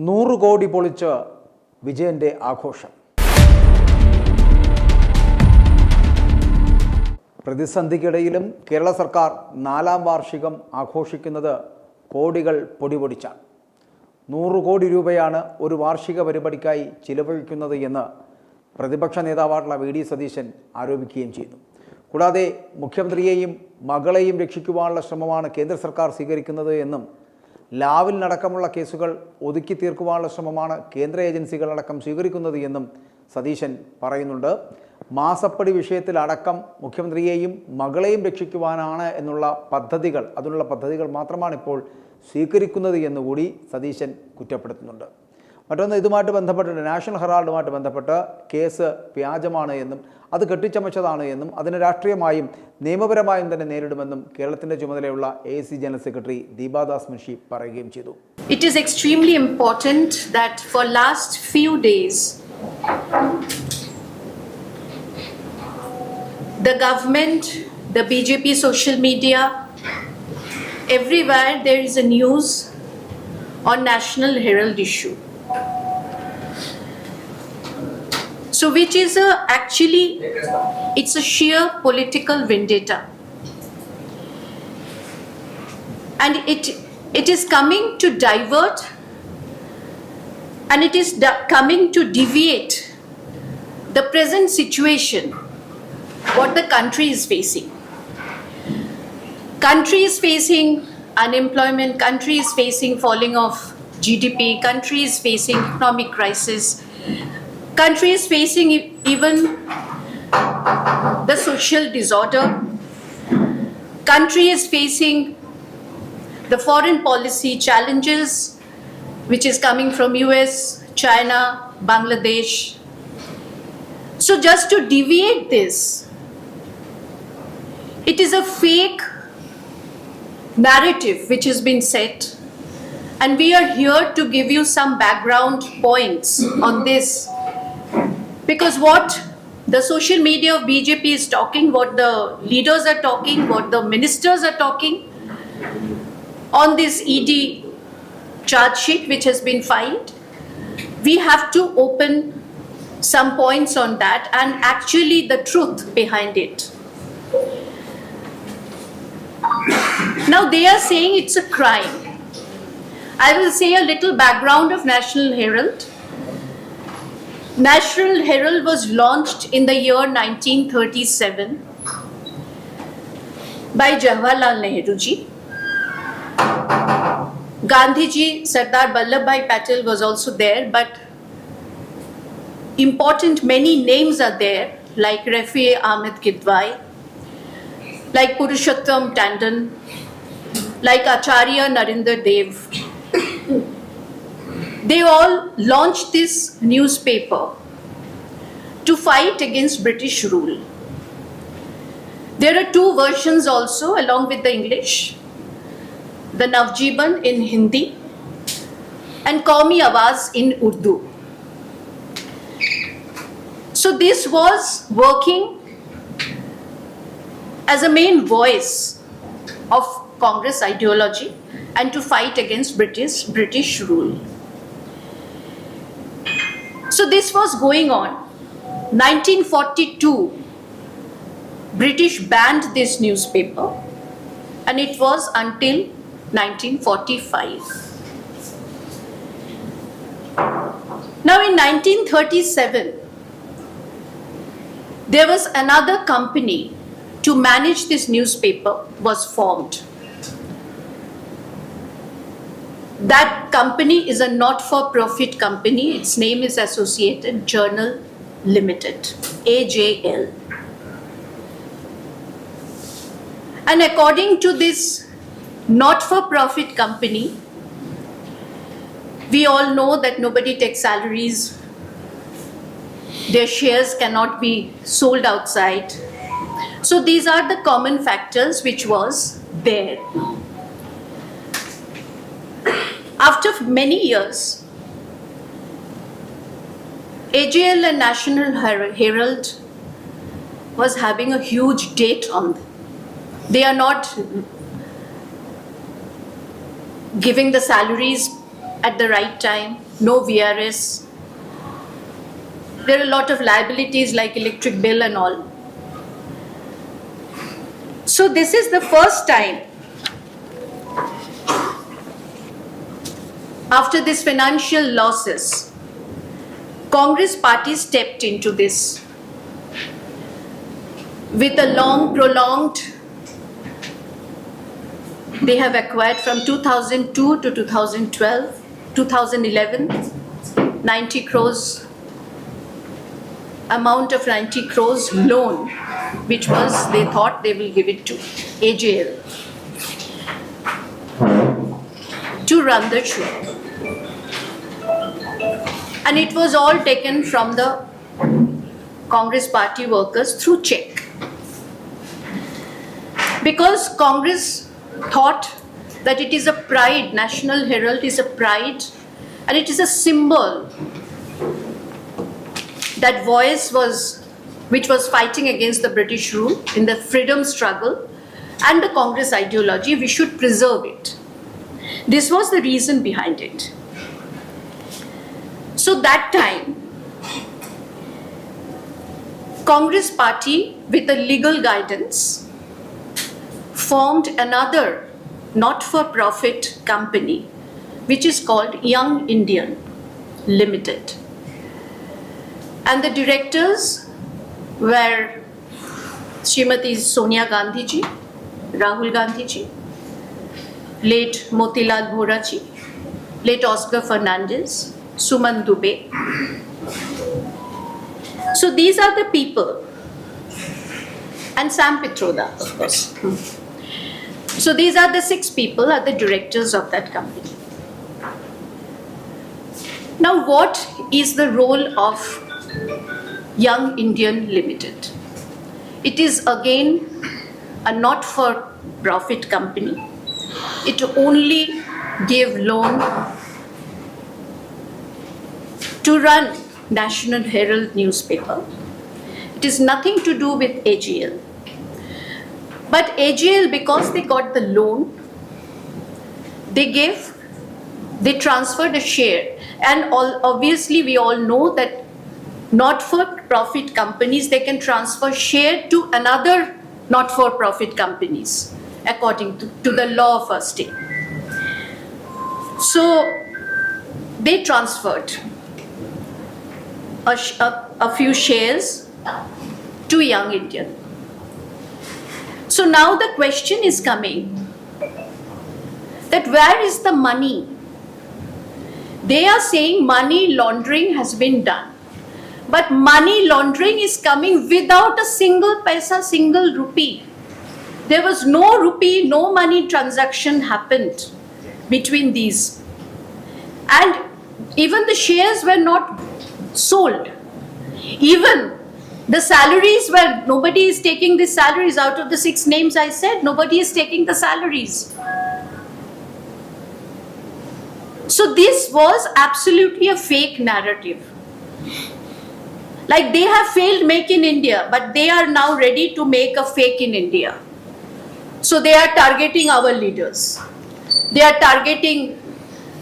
100 കോടി പൊളിച്ച് വിജയന്റെ ആഘോഷം. പ്രതിസന്ധിക്കിടയിലും കേരള സർക്കാർ 4ാം വാർഷികം ആഘോഷിക്കുന്നത് കോടികൾ പൊടിപൊടിച്ചാണ്. 100 കോടി രൂപയാണ് ഒരു വാർഷിക പരിപാടിക്കായി ചിലവഴിക്കുന്നത് എന്ന് പ്രതിപക്ഷ നേതാവായിട്ടുള്ള വി ഡി സതീശൻ ആരോപിക്കുകയും ചെയ്തു. കൂടാതെ മുഖ്യമന്ത്രിയെയും മകളെയും രക്ഷിക്കുവാനുള്ള ശ്രമമാണ് കേന്ദ്ര സർക്കാർ സ്വീകരിക്കുന്നത് എന്നും ലാവലിനടക്കമുള്ള കേസുകൾ ഒതുക്കി തീർക്കുവാനുള്ള ശ്രമമാണ് കേന്ദ്ര ഏജൻസികളടക്കം സ്വീകരിക്കുന്നത് എന്നും സതീശൻ പറയുന്നുണ്ട്. മാസപ്പടി വിഷയത്തിലടക്കം മുഖ്യമന്ത്രിയെയും മകളെയും രക്ഷിക്കുവാനാണ് അതിനുള്ള പദ്ധതികൾ മാത്രമാണ് ഇപ്പോൾ സ്വീകരിക്കുന്നത് എന്നുകൂടി സതീശൻ കുറ്റപ്പെടുത്തുന്നുണ്ട്. മറ്റൊന്ന്, ഇതുമായിട്ട് ബന്ധപ്പെട്ടിട്ട് നാഷണൽ ഹെറാൾഡുമായിട്ട് ബന്ധപ്പെട്ട് കേസ് വ്യാജമാണ് എന്നും അത് കെട്ടിച്ചമച്ചതാണ് എന്നും അതിനെ രാഷ്ട്രീയമായും നിയമപരമായും തന്നെ നേരിടുമെന്നും കേരളത്തിന്റെ ചുമതലയുള്ള AIC general secretary Deepa Das Munshi പറയുകയും ചെയ്തു. It is extremely important that for last few days the government, the BJP social media, everywhere there is a news on National Herald issue. So which is actually it's a sheer political vendetta, and it is coming to divert, and it is coming to deviate the present situation what the country is facing. Country is facing unemployment, country is facing falling of GDP, country is facing economic crisis, country is facing even the social disorder, country is facing the foreign policy challenges which is coming from US, China, Bangladesh. So just to deviate this, it is a fake narrative which has been set, and we are here to give you some background points on this, because what the social media of BJP is talking, what the leaders are talking, what the ministers are talking on this ED charge sheet which has been filed, we have to open some points on that and actually the truth behind it. Now they are saying it's a crime. I will say a little background of National Herald. National Herald was launched in the year 1937 by Jawaharlal Nehru ji. Gandhi ji, Sardar Vallabhbhai Patel was also there, but important many names are there, like Rafi Ahmed Kidwai, like Purushottam Tandon, like Acharya Narendra Dev. They all launched this newspaper to fight against British rule. There are 2 versions also along with the English, the Navjeevan in Hindi and Qawmi Awaz in Urdu. So this was working as a main voice of Congress ideology and to fight against British rule. So this was going on. 1942, British banned this newspaper, and it was until 1945. Now in 1937, there was another company to manage this newspaper was formed. That company is a not-for-profit company. Its name is Associated Journal Limited, AJL. And according to this not-for-profit company, we all know that nobody takes salaries. Their shares cannot be sold outside. So these are the common factors which was there. After many years, AJL and National Herald was having a huge debt on them. They are not giving the salaries at the right time. no VRS. There are a lot of liabilities like electric bill and all. So this is the first time after this financial losses, Congress party stepped into this with a long prolonged, they have acquired from 2002 to 2012, 2011, 90 crores, amount of 90 crores loan, which was, they thought they will give it to AJL to run the show. And it was all taken from the Congress party workers through check. Because Congress thought that it is a pride, National Herald is a pride, and it is a symbol. That voice which was fighting against the British rule in the freedom struggle and the Congress ideology, we should preserve it. This was the reason behind it. So that time, Congress party with a legal guidance formed another not-for-profit company which is called Young Indian Limited. And the directors were Srimati Sonia Gandhi ji, Rahul Gandhi ji, late Motilal Vora ji, late Oscar Fernandez, Suman Dubey. So these are the people, and Sam Pitroda, of course. So these are the 6 people, are the directors of that company. Now, what is the role of Young Indian Limited? It is again a not-for-profit company. It only gave loan to run National Herald newspaper. It is nothing to do with AGL. But AGL, because they got the loan, they transferred a share. And obviously we all know that not-for-profit companies, they can transfer share to another not-for-profit companies according to the law of our state. So they transferred a few shares to Young Indian. So now the question is coming that where is the money? They are saying money laundering has been done. But money laundering is coming without a single paisa, single rupee. There was no rupee, no money transaction happened between these. And even the shares were not sold. Even the salaries were, nobody is taking the salaries out of the 6 names I said, nobody is taking the salaries. So this was absolutely a fake narrative. Like they have failed Make in India, but they are now ready to make a fake in India. So they are targeting our leaders. They are targeting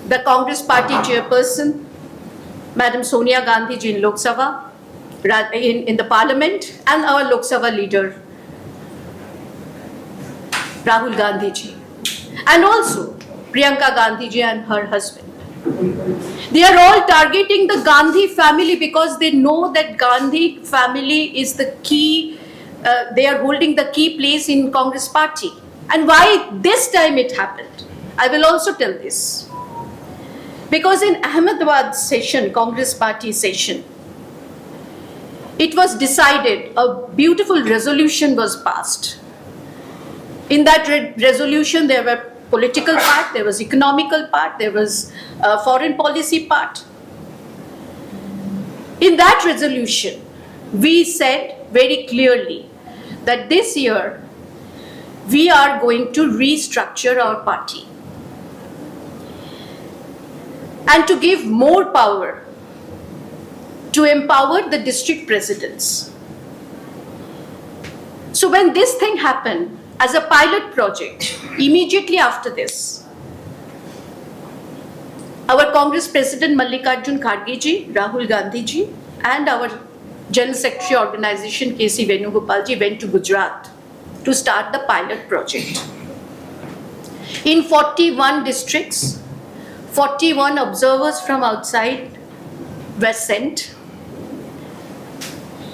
the Congress party chairperson, Madam Sonia Gandhi ji in Lok Sabha, in the parliament, and our Lok Sabha leader, Rahul Gandhi ji. And also Priyanka Gandhi ji and her husband. They are all targeting the Gandhi family because they know that Gandhi family is the key, they are holding the key place in Congress party. And why this time it happened? I will also tell this. Because in Ahmedabad session, Congress party session, it was decided, a beautiful resolution was passed. In that resolution, there were political part, there was economical part, there was foreign policy part. In that resolution, we said very clearly that this year we are going to restructure our party and to give more power, to empower the district presidents. So when this thing happened, as a pilot project, immediately after this, our Congress President Mallikarjun Kharge ji, Rahul Gandhi ji, and our General Secretary Organization K.C. Venugopal ji went to Gujarat to start the pilot project. In 41 districts, 41 observers from outside were sent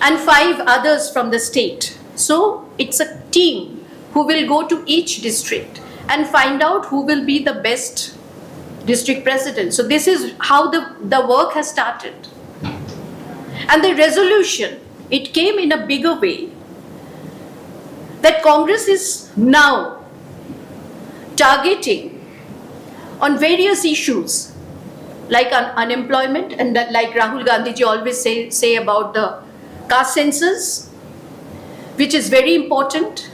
and 5 others from the state. So it's a team who will go to each district and find out who will be the best district president. So this is how the work has started. And the resolution, it came in a bigger way that Congress is now targeting on various issues like unemployment, and that, like Rahul Gandhi ji always say about the caste census, which is very important,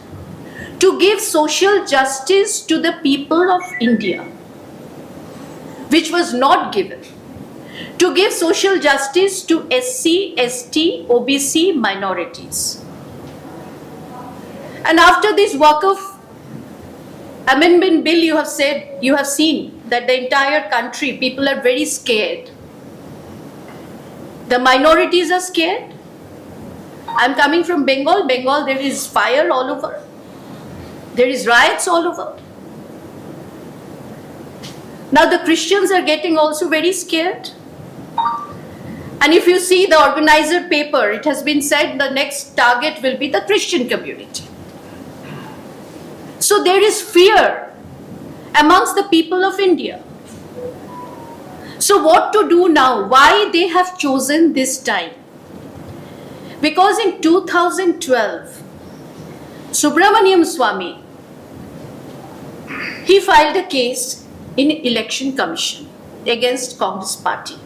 to give social justice to the people of India, which was not given, to give social justice to SC, ST, OBC minorities. And after this work of amendment bill, you have seen that the entire country, people are very scared. The minorities are scared. I'm coming from Bengal. Bengal, there is fire all over. There is riots all over. Now the Christians are getting also very scared. And if you see the organizer paper, it has been said the next target will be the Christian community. So there is fear amongst the people of India. So what to do now? Why they have chosen this time? Because in 2012, Subramaniam Swamy, he filed a case in Election Commission against Congress Party.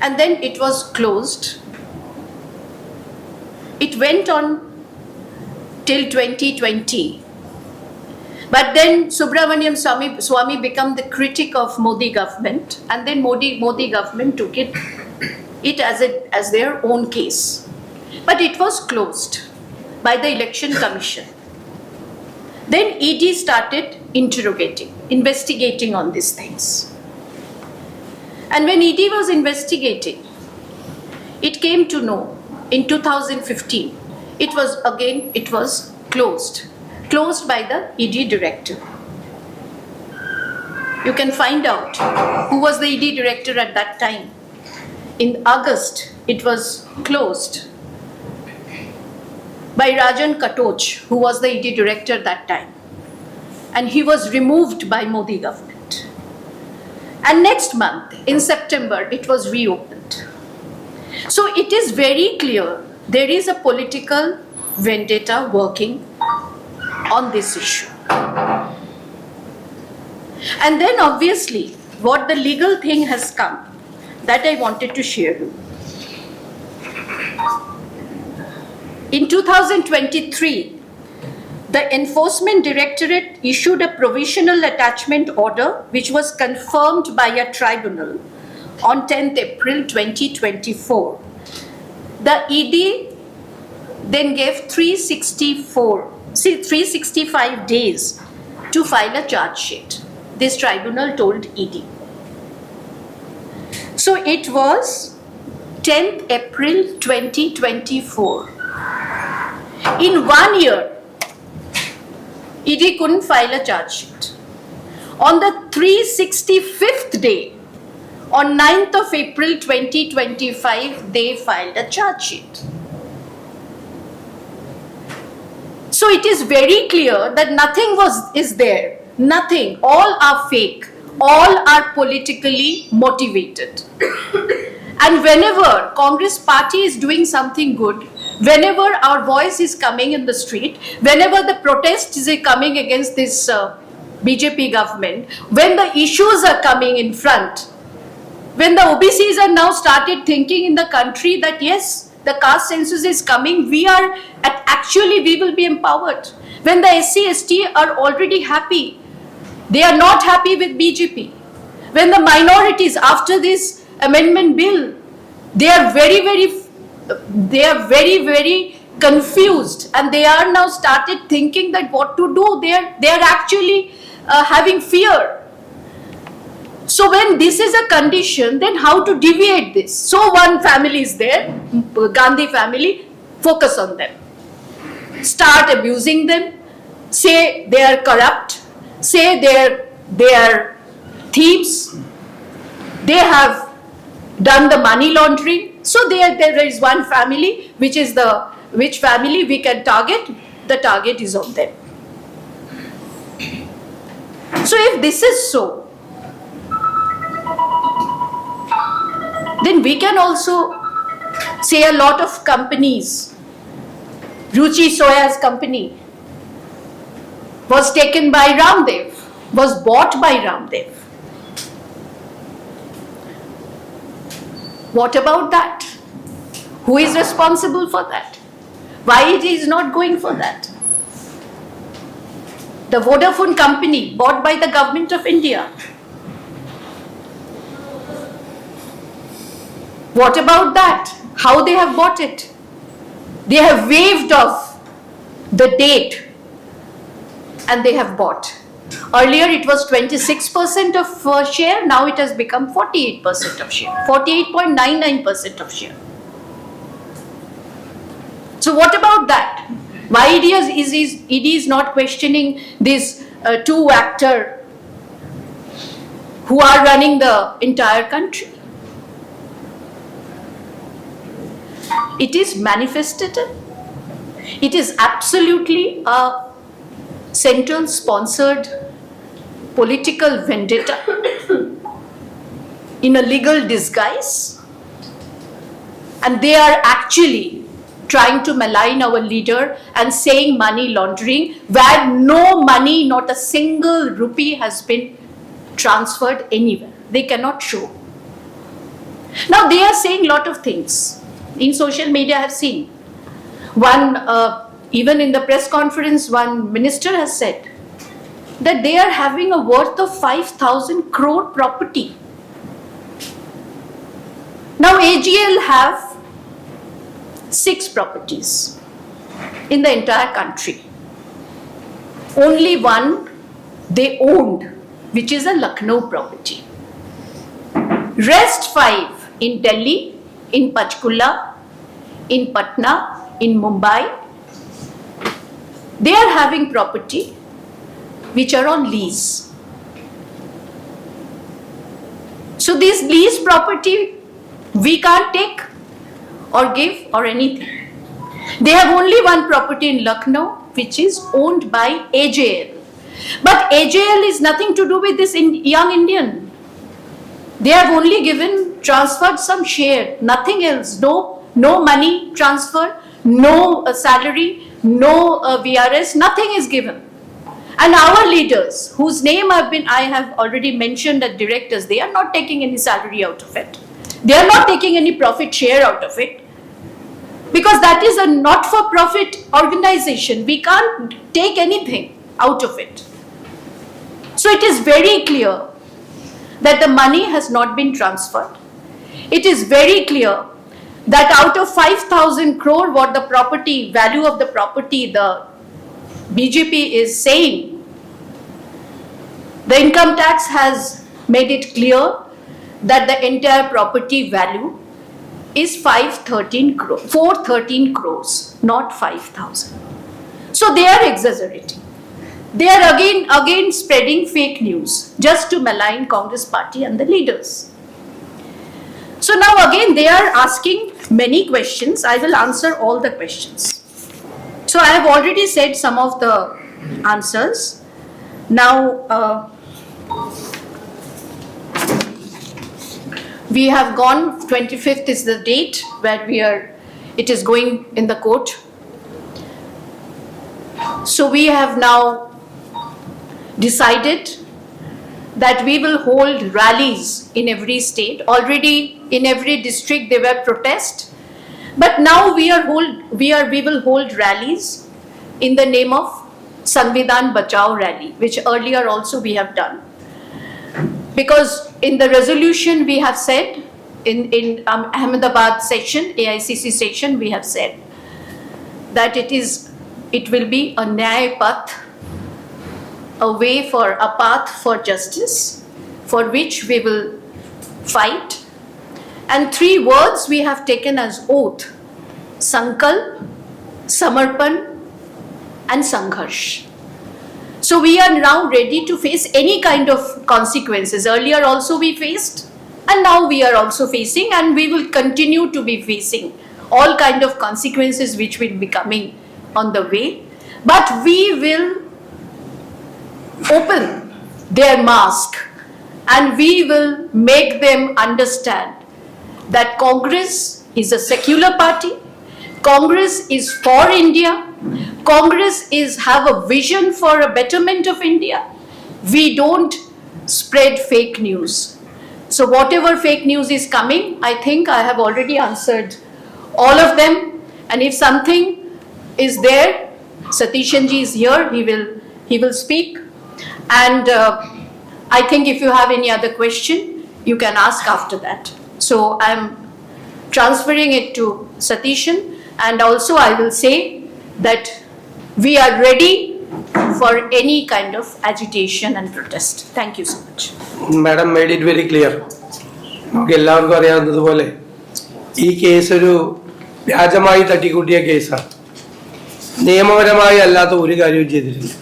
And then it was closed. It went on till 2020. But then Subramaniam Swamy became the critic of Modi government, and then Modi government took it as their own case. But it was closed by the Election Commission. Then ED started investigating on these things. And when ED was investigating, it came to know in 2015, it was closed by the ED director. You can find out who was the ED director at that time. In August, it was closed by Rajan Katoch, who was the ED director at that time. And he was removed by Modi government. And next month, in September, it was reopened. So it is very clear there is a political vendetta working on this issue. And then obviously, what the legal thing has come, that I wanted to share you. In 2023, the Enforcement Directorate issued a provisional attachment order which was confirmed by a tribunal on 10th April 2024. The ED then gave 365 days to file a charge sheet. This tribunal told ED. So it was 10th April 2024. In 1 year, ED couldn't file a charge sheet. On the 365th day, on 9th of April 2025, they filed a charge sheet. So it is very clear that nothing is there. Nothing. All are fake. All are politically motivated. And whenever Congress party is doing something good, whenever our voice is coming in the street, whenever the protest is coming against this BJP government, when the issues are coming in front, when the OBCs are now started thinking in the country that yes, the caste census is coming, we will be empowered. When the SC, ST are already happy, they are not happy with BJP. When the minorities, after this amendment bill, they are very, very confused, and they are now started thinking that what to do. They are actually having fear. So when this is a condition, then how to deviate this? So one family is there, Gandhi family, focus on them. Start abusing them, say they are corrupt, say they are thieves, they have done the money laundering. So there is one family, which family we can target, the target is on them. So if this is so, then we can also say a lot of companies. Ruchi Soya's company was taken by Ramdev, was bought by Ramdev. What about that? Who is responsible for that? Why it is not going for that? The Vodafone company bought by the government of India. What about that? How they have bought it? They have waived off the date and they have bought. Earlier it was 26% of share, now it has become 48% of share, 48.99% of share. So what about that? Why ED is not questioning these two actors who are running the entire country? It is manifested. It is absolutely a central sponsored political vendetta in a legal disguise, and they are actually trying to malign our leader and saying money laundering, where no money, not a single rupee has been transferred anywhere. They cannot show. Now they are saying a lot of things. In social media I have seen one, even in the press conference, one minister has said that they are having a worth of 5,000 crore property. Now AGL have 6 properties in the entire country. Only one they owned, which is a Lucknow property. Rest 5 in Delhi, in Panchkula, in Patna, in Mumbai. They are having property which are on lease. So this lease property we can't take or give or anything. They have only one property in Lucknow which is owned by AJL. But AJL is nothing to do with this young Indian. They have only transferred some share, nothing else. No money transfer, no salary, no VRS, nothing is given. And our leaders, whose name I have already mentioned as directors, they are not taking any salary out of it. They are not taking any profit share out of it. Because that is a not-for-profit organization. We can't take anything out of it. So it is very clear that the money has not been transferred. It is very clear that out of 5,000 crore, what the property, value of the property, the BJP is saying, the income tax has made it clear that the entire property value is 413 crores, not 5,000. So they are exaggerating. They are again spreading fake news just to malign Congress party and the leaders. So now again they are asking many questions. I will answer all the questions. So I have already said some of the answers. Now we have gone, 25th is the date where it is going in the court. So we have now decided that we will hold rallies in every state. Already in every district there were protests, but now we will hold rallies in the name of Sanvidhan Bachao rally, which earlier also we have done. Because in the resolution we have said, in Ahmedabad session, AICC session, we have said that it will be a Nyay Path, a path for justice for which we will fight. And 3 words we have taken as oath: Sankalp, Samarpan and Sangharsh. So we are now ready to face any kind of consequences. Earlier also we faced, and now we are also facing, and we will continue to be facing all kind of consequences which will be coming on the way. But we will open their mask and we will make them understand that Congress is a secular party. Congress is for India. Congress have a vision for a betterment of India. We don't spread fake news. So whatever fake news is coming, I think I have already answered all of them. And if something is there, Satishan ji is here, he will speak. And I think if you have any other question, you can ask after that. So I'm transferring it to Satishan, and also I will say that we are ready for any kind of agitation and protest. Thank you so much. Madam made it very clear. നമുക്ക് എല്ലാവർക്കും അറിയാവുന്നതുപോലെ ഈ case ഒരു വ്യാജമായി തട്ടിക്കൂട്ടിയ കേസാണ്. നിയമപരമായി അല്ലാത്ത ഒരു കാര്യവും ചെയ്തിട്ടില്ല.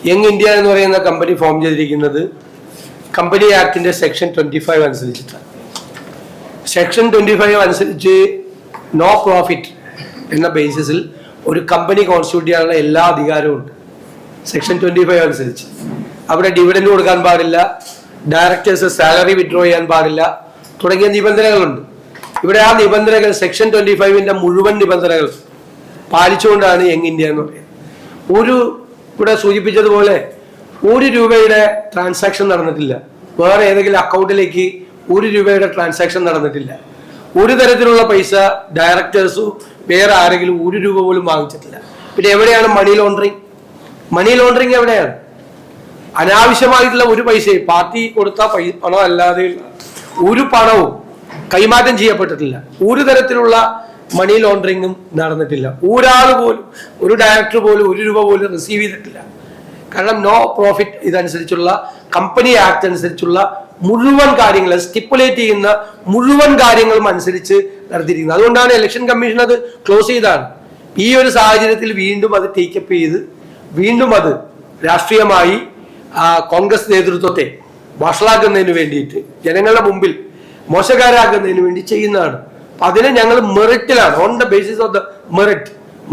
യങ് ഇന്ത്യ എന്ന് പറയുന്ന കമ്പനി ഫോം ചെയ്തിരിക്കുന്നത് കമ്പനി ആക്ടിന്റെ സെക്ഷൻ 25 അനുസരിച്ചിട്ടാണ്. സെക്ഷൻ 25 അനുസരിച്ച് നോ പ്രോഫിറ്റ് എന്ന ബേസിസിൽ ഒരു കമ്പനി കോൺസ്റ്റിറ്റ്യൂട്ട് ചെയ്യാനുള്ള എല്ലാ അധികാരവും ഉണ്ട്. സെക്ഷൻ 25 അനുസരിച്ച് അവിടെ ഡിവിഡൻഡ് കൊടുക്കാൻ പാടില്ല, ഡയറക്ടേഴ്സ് സാലറി വിഡ്രോ ചെയ്യാൻ പാടില്ല തുടങ്ങിയ നിബന്ധനകളുണ്ട്. ഇവിടെ ആ നിബന്ധനകൾ സെക്ഷൻ 25ന്റെ മുഴുവൻ നിബന്ധനകൾ പാലിച്ചുകൊണ്ടാണ് യങ് ഇന്ത്യ എന്ന് പറയുന്നത്. ഇവിടെ സൂചിപ്പിച്ചതുപോലെ 1 രൂപയുടെ ട്രാൻസാക്ഷൻ നടന്നിട്ടില്ല. വേറെ ഏതെങ്കിലും അക്കൗണ്ടിലേക്ക് 1 രൂപയുടെ ട്രാൻസാക്ഷൻ നടന്നിട്ടില്ല. ഒരു തരത്തിലുള്ള പൈസ ഡയറക്ടേഴ്സോ വേറെ ആരെങ്കിലും 1 രൂപ പോലും വാങ്ങിച്ചിട്ടില്ല. പിന്നെ എവിടെയാണ് മണി ലോണ്ടറിങ്? മണി ലോണ്ടറിങ് എവിടെയാണ്? അനാവശ്യമായിട്ടുള്ള ഒരു പൈസയും പാർട്ടി കൊടുത്ത പണം അല്ലാതെ ഒരു പണവും കൈമാറ്റം ചെയ്യപ്പെട്ടിട്ടില്ല. ഒരു തരത്തിലുള്ള മണി ലോണ്ടറിങ്ങും നടന്നിട്ടില്ല. ഒരാൾ പോലും, ഒരു ഡയറക്ടർ പോലും 1 രൂപ പോലും റിസീവ് ചെയ്തിട്ടില്ല. കാരണം നോ പ്രോഫിറ്റ് ഇതനുസരിച്ചുള്ള കമ്പനി ആക്ട് അനുസരിച്ചുള്ള മുഴുവൻ കാര്യങ്ങൾ സ്റ്റിപ്പുലേറ്റ് ചെയ്യുന്ന മുഴുവൻ കാര്യങ്ങളും അനുസരിച്ച് നടത്തിയിരിക്കുന്നത്. അതുകൊണ്ടാണ് ഇലക്ഷൻ കമ്മീഷൻ അത് ക്ലോസ് ചെയ്തതാണ്. ഈ ഒരു സാഹചര്യത്തിൽ വീണ്ടും അത് ടേക്കപ്പ് ചെയ്ത് വീണ്ടും അത് രാഷ്ട്രീയമായി കോൺഗ്രസ് നേതൃത്വത്തെ വഷളാക്കുന്നതിന് വേണ്ടിയിട്ട് ജനങ്ങളുടെ മുമ്പിൽ മോശക്കാരാക്കുന്നതിന് വേണ്ടി ചെയ്യുന്നതാണ്. അപ്പൊ അതിനെ ഞങ്ങൾ മെറിറ്റിലാണ്, on the basis of the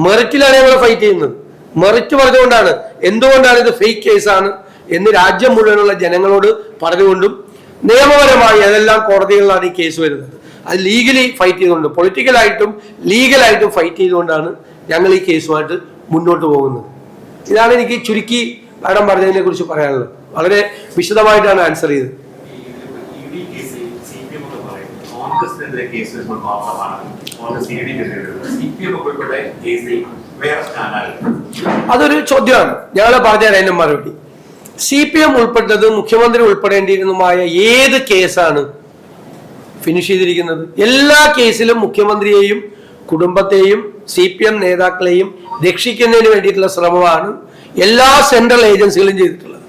മെറിറ്റിലാണ് ഞങ്ങൾ ഫൈറ്റ് ചെയ്യുന്നത്. മെറിറ്റ് പറഞ്ഞുകൊണ്ടാണ്, എന്തുകൊണ്ടാണ് ഇത് ഫേക്ക് കേസാണ് എന്ന് രാജ്യം മുഴുവനുള്ള ജനങ്ങളോട് പറഞ്ഞുകൊണ്ടും നിയമപരമായി അതെല്ലാം കോടതികളിലാണ് ഈ കേസ് വരുന്നത്. അത് ലീഗലി ഫൈറ്റ് ചെയ്തുകൊണ്ട്, പൊളിറ്റിക്കലായിട്ടും ലീഗലായിട്ടും ഫൈറ്റ് ചെയ്തുകൊണ്ടാണ് ഞങ്ങൾ ഈ കേസുമായിട്ട് മുന്നോട്ട് പോകുന്നത്. ഇതാണ് എനിക്ക് ചുരുക്കി മാഡം പറഞ്ഞതിനെ കുറിച്ച് പറയാനുള്ളത്. വളരെ വിശദമായിട്ടാണ് ആൻസർ ചെയ്തത്. അതൊരു ചോദ്യമാണ്, ഞങ്ങൾ പറഞ്ഞുതരാം അതിന്റെ മറുപടി. CPM ഉൾപ്പെട്ടത് മുഖ്യമന്ത്രി ഉൾപ്പെടേണ്ടിയിരുന്നതുമായ ഏത് കേസാണ് ഫിനിഷ് ചെയ്തിരിക്കുന്നത്? എല്ലാ കേസിലും മുഖ്യമന്ത്രിയെയും കുടുംബത്തെയും CPM നേതാക്കളെയും രക്ഷിക്കുന്നതിന് വേണ്ടിയിട്ടുള്ള ശ്രമമാണ് എല്ലാ സെൻട്രൽ ഏജൻസികളും ചെയ്തിട്ടുള്ളത്.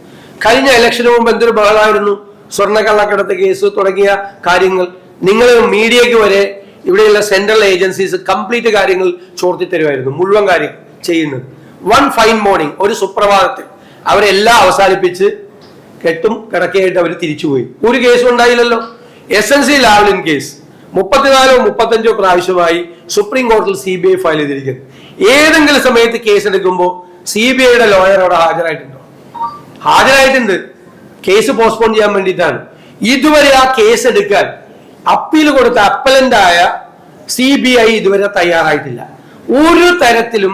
കഴിഞ്ഞ ഇലക്ഷന് മുമ്പ് എന്തൊരു ബഹളമായിരുന്നു, സ്വർണ്ണക്കള്ളക്കടത്ത് കേസ് തുടങ്ങിയ കാര്യങ്ങൾ. നിങ്ങൾ മീഡിയക്ക് വരെ ഇവിടെയുള്ള സെൻട്രൽ ഏജൻസീസ് കംപ്ലീറ്റ് കാര്യങ്ങൾ ചോർത്തി തരുമായിരുന്നു, മുഴുവൻ കാര്യങ്ങൾ ചെയ്യുന്നത്. വൺ ഫൈൻ മോർണിംഗ്, ഒരു സുപ്രഭാതത്തിൽ അവരെല്ലാം അവസാനിപ്പിച്ച് കെട്ടും കിടക്കയായിട്ട് അവർ തിരിച്ചുപോയി. ഒരു കേസും ഉണ്ടായില്ലല്ലോ. SNC ലാവ്ലിൻ കേസ് 34 35 പ്രാവശ്യമായി സുപ്രീം കോടതിയിൽ CBI ഫയൽ ചെയ്തിരിക്കുന്നു. ഏതെങ്കിലും സമയത്ത് കേസ് എടുക്കുമ്പോൾ CBIയുടെ ലോയർ അവിടെ ഹാജരായിട്ടുണ്ടോ? ഹാജരായിട്ടുണ്ട്. കേസ് പോസ്റ്റ്പോൺ ചെയ്യാൻ വേണ്ടിയിട്ടാണ്. ഇതുവരെ ആ കേസ് എടുക്കാൻ അപ്പീൽ കൊടുത്ത അപ്പലന്റായ CBI ഇതുവരെ തയ്യാറായിട്ടില്ല. ഒരു തരത്തിലും